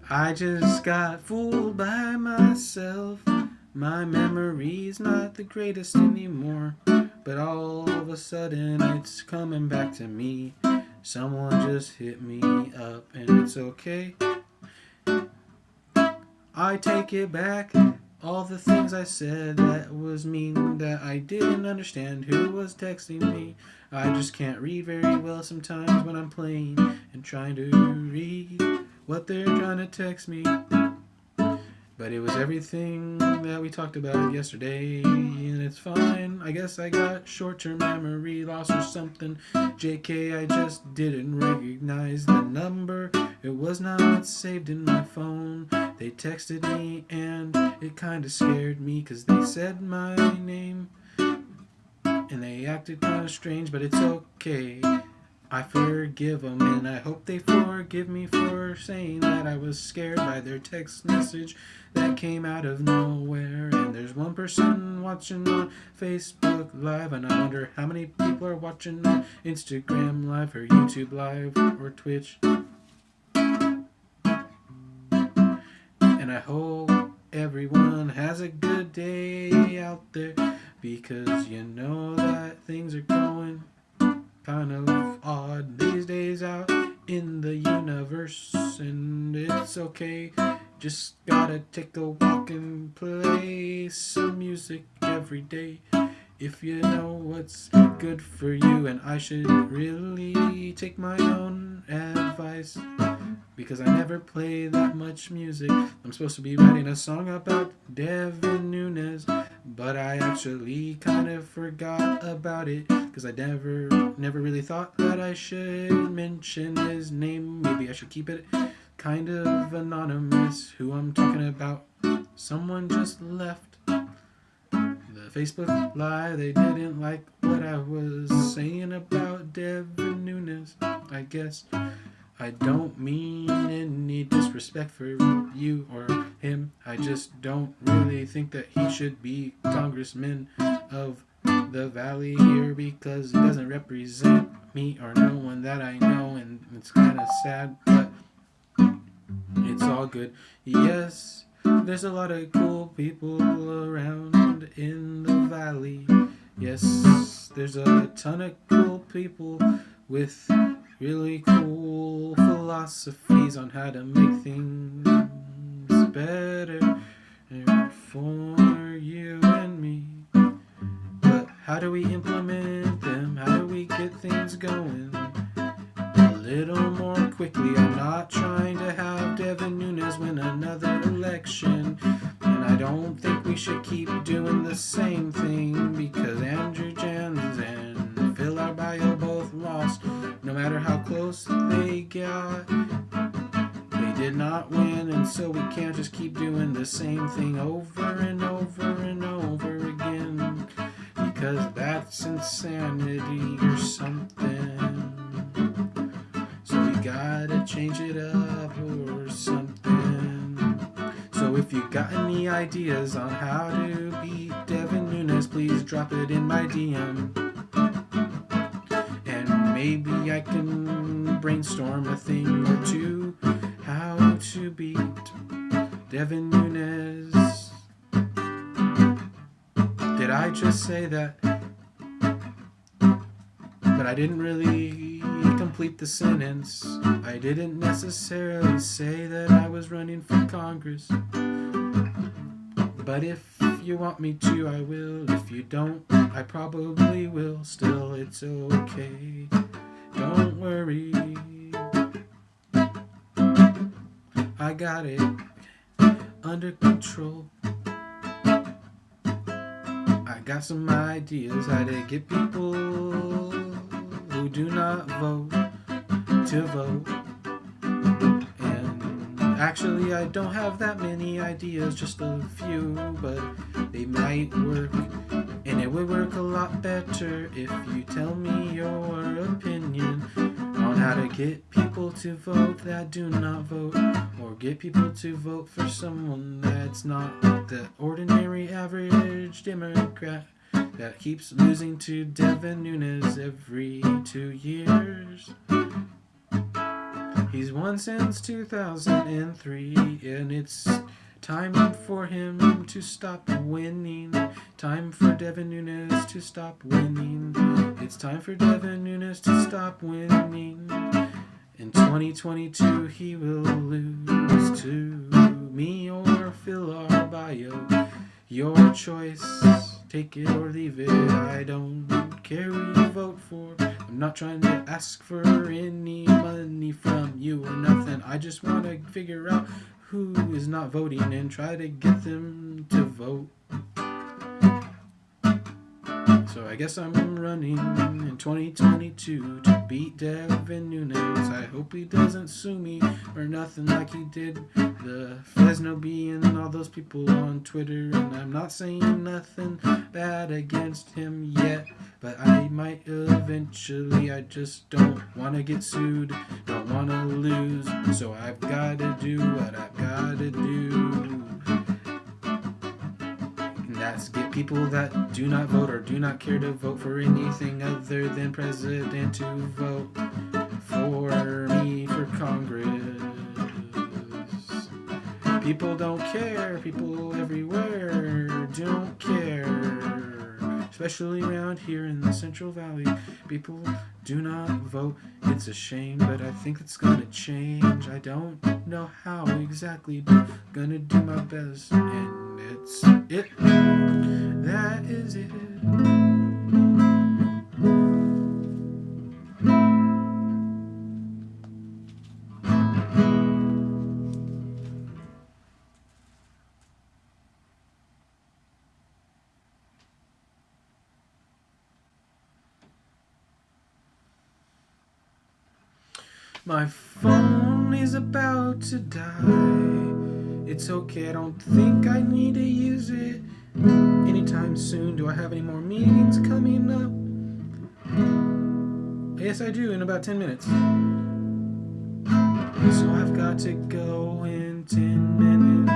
I just got fooled by myself. My memory's not the greatest anymore. But all of a sudden it's coming back to me. Someone just hit me up and it's okay. I take it back. All the things I said that was mean, that I didn't understand who was texting me. I just can't read very well sometimes when I'm playing and trying to read what they're trying to text me. But it was everything that we talked about yesterday, and it's fine. I guess I got short-term memory loss or something. JK, I just didn't recognize the number. It was not saved in my phone. They texted me and it kinda scared me, 'cause they said my name and they acted kinda strange, but it's okay. I forgive them, and I hope they forgive me for saying that I was scared by their text message that came out of nowhere. And there's one person watching on Facebook Live, and I wonder how many people are watching on Instagram Live or YouTube Live or Twitch. And I hope everyone has a good day out there, because you know that things are going kind of odd these days out in the universe, and it's okay. Just gotta take a walk and play some music every day. If you know what's good for you, and I should really take my own advice, because I never play that much music. I'm supposed to be writing a song about Devin Nunes, but I actually kind of forgot about it, because I never really thought that I should mention his name. Maybe I should keep it kind of anonymous, who I'm talking about. Someone just left the Facebook Live. They didn't like what I was saying about Devin Nunes, I guess. I don't mean any disrespect for you or him. I just don't really think that he should be congressman of the valley here, because he doesn't represent me or no one that I know, and it's kind of sad, but it's all good. Yes, there's a lot of cool people around in the valley. Yes, there's a ton of cool people with really cool philosophies on how to make things better for you and me. But how do we implement them? How do we get things going a little more quickly? I'm not trying to have Devin Nunes win another election, and I don't think we should keep doing the same thing, because Andrew Jans and Phil Arbayo both lost. No matter how close they got, they did not win, and so we can't just keep doing the same thing over and over and over again, because that's insanity or something. So we gotta change it up or something. So if you got any ideas on how to beat Devin Nunes, please drop it in my DM. Maybe I can brainstorm a thing or two how to beat Devin Nunes. Did I just say that? But I didn't really complete the sentence. I didn't necessarily say that I was running for Congress. But if you want me to, I will. If you don't, I probably will. Still, it's okay. Don't worry. I got it under control. got some ideas how to get people who do not vote to vote. And actually, I don't have that many ideas, just a few, but they might work. And it would work a lot better if you tell me your opinion on how to get people to vote that do not vote, or get people to vote for someone that's not the ordinary average Democrat that keeps losing to Devin Nunes every 2 years. He's won since 2003, and it's time for him to stop winning. Time for Devin Nunes to stop winning. It's time for Devin Nunes to stop winning. In 2022, he will lose to me or Phil Arbayo. Your choice, take it or leave it. I don't care who you vote for. I'm not trying to ask for any money from you or nothing. I just want to figure out who is not voting and try to get them to vote. So I guess I'm running in 2022 to beat Devin Nunes. I hope he doesn't sue me or nothing like he did the Fresno Bee and all those people on Twitter. And I'm not saying nothing bad against him yet, but I might eventually. I just don't want to get sued, don't want to lose. So I've got to do what I've got to do. That's get people that do not vote or do not care to vote for anything other than president to vote for me for Congress. People don't care. People everywhere don't care. Especially around here in the Central Valley. People do not vote. It's a shame, but I think it's gonna change. I don't know how exactly, but gonna do my best. And it's it. That is it. My phone is about to die. It's okay, I don't think I need to use it anytime soon. Do I have any more meetings coming up? Yes, I do, in about 10 minutes. So I've got to go in 10 minutes.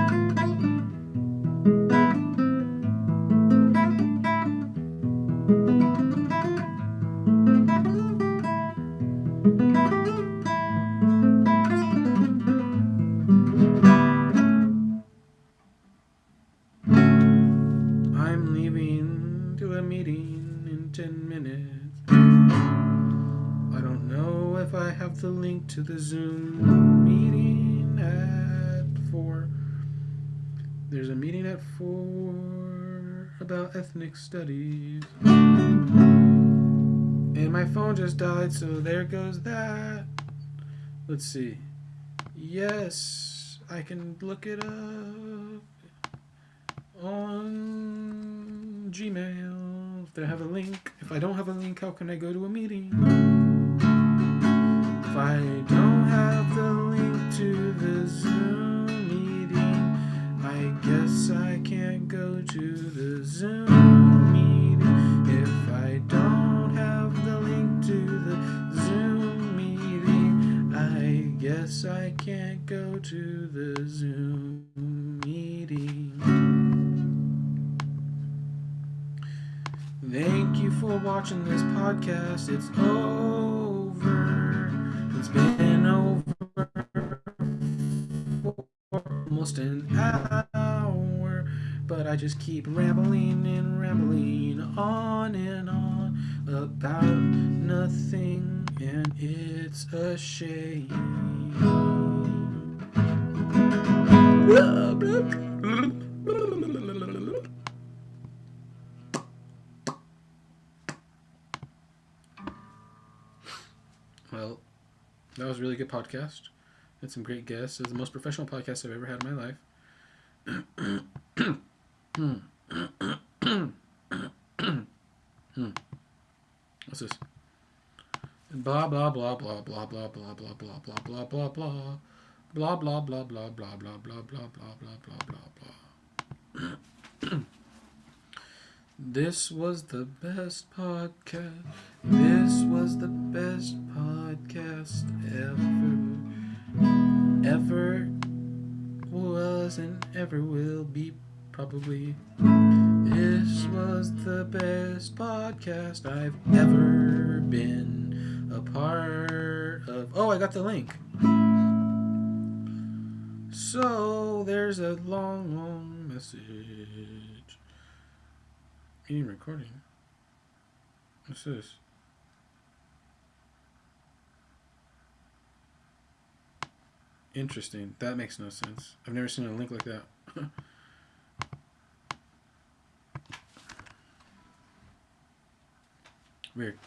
I'm leaving to a meeting in 10 minutes. I don't know if I have the link to the Zoom meeting at 4. There's a meeting at 4 about ethnic studies. And my phone just died, so there goes that. Let's see. Yes, I can look it up on Gmail. If I have a link. If I don't have a link, how can I go to a meeting? If I don't have the link to the Zoom meeting, I guess I can't go to the Zoom meeting. If I don't have the link to the Zoom meeting, I guess I can't go to the Zoom meeting. Thank you for watching this podcast. It's over. It's been over for almost an hour, but I just keep rambling and rambling on and on about nothing, and it's a shame. Well, that was a really good podcast. Had some great guests. It was the most professional podcast I've ever had in my life. What's this? Blah blah blah blah blah blah blah blah blah blah blah blah blah. Blah blah blah blah blah blah blah blah blah blah blah blah blah. This was the best podcast. This was the best podcast ever was and ever will be, probably. This was the best podcast I've ever been a part of. Oh, I got the link. So there's a long message. Meeting recording. What's this? Interesting. That makes no sense. I've never seen a link like that. Weird.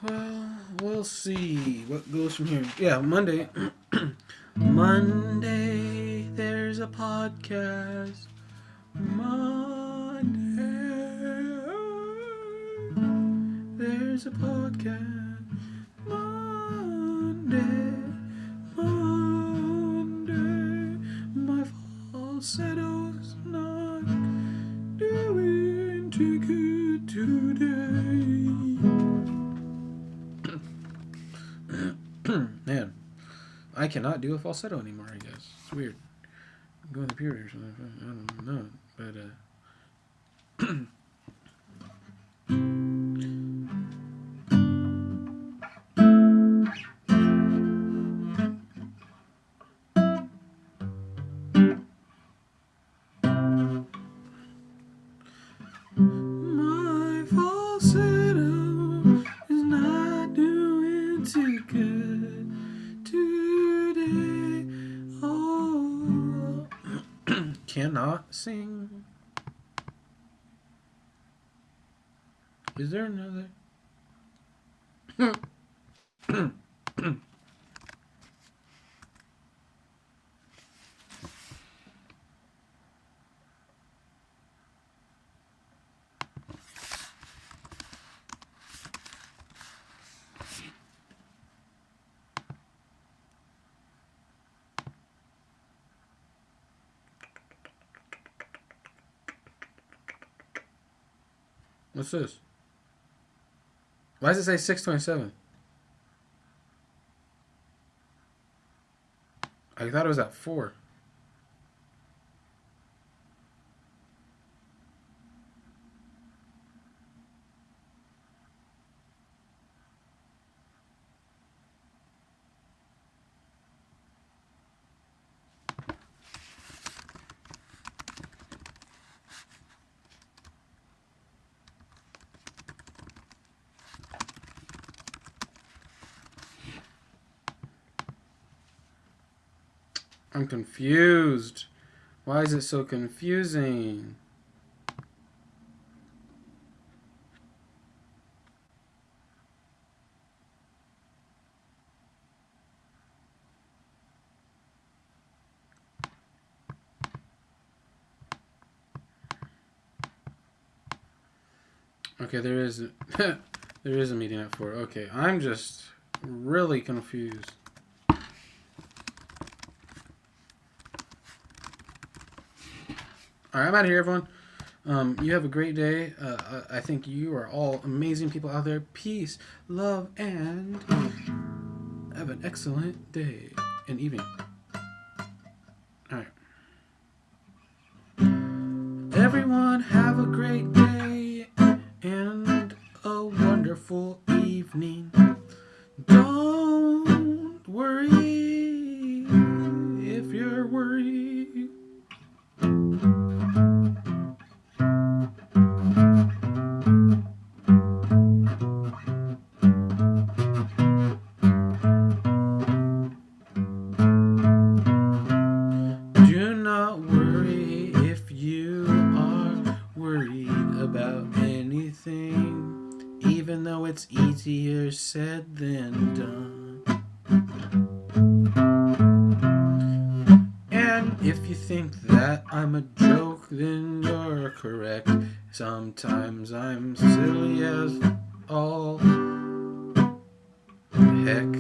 Well, we'll see what goes from here. Yeah, Monday. Monday, there's a podcast. Monday, there's a podcast. Monday, my falsetto's not doing too good today. Man, I cannot do a falsetto anymore, I guess. It's weird. I'm going to puberty or something. I don't know. But, my falsetto is not doing too good today. Oh, cannot sing. Is there another? What's this? Why does it say 627? I thought it was at 4. I'm confused. Why is it so confusing? Okay, there is there is a meeting at 4. Okay, I'm just really confused. All right, I'm out of here, everyone. You have a great day. I think you are all amazing people out there. Peace, love, and have an excellent day and evening. All right. Everyone have a great day and a wonderful evening. Don't worry if you're worried. Do not worry if you are worried about anything, even though it's easier said than done. I'm a joke, then you're correct. Sometimes I'm silly as all heck.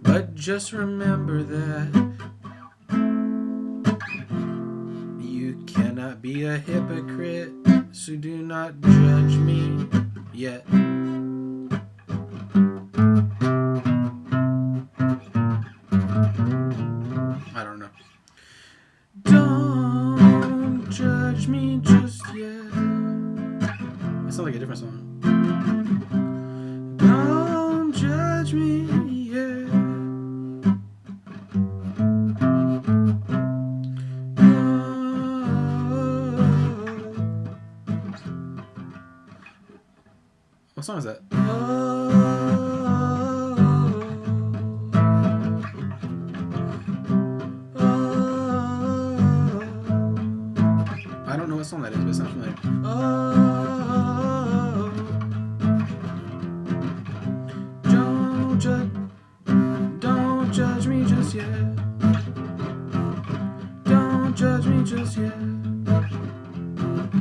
But just remember that you cannot be a hypocrite, so do not judge me yet. I don't know. Don't judge me just yet. That sounds like a different song. Don't judge me yet. What song is that? I don't know what song that is, but it sounds familiar. Don't judge me just yet. Don't judge me just yet.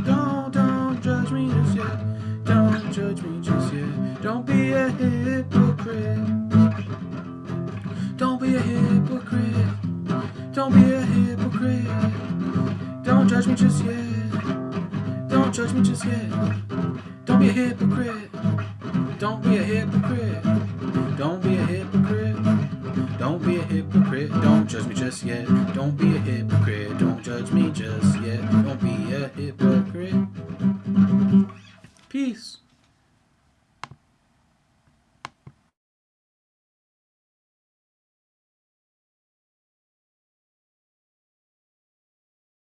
Don't judge me just yet. Don't judge me just yet. Don't be a hypocrite. Don't be a hypocrite. Don't be a hypocrite. Don't judge me just yet. Don't judge me just yet. Don't be a hypocrite. Don't be a hypocrite. Don't be a hypocrite. Don't be a hypocrite. Don't judge me just yet. Don't be a hypocrite. Don't judge me just yet. Don't be a hypocrite. Peace.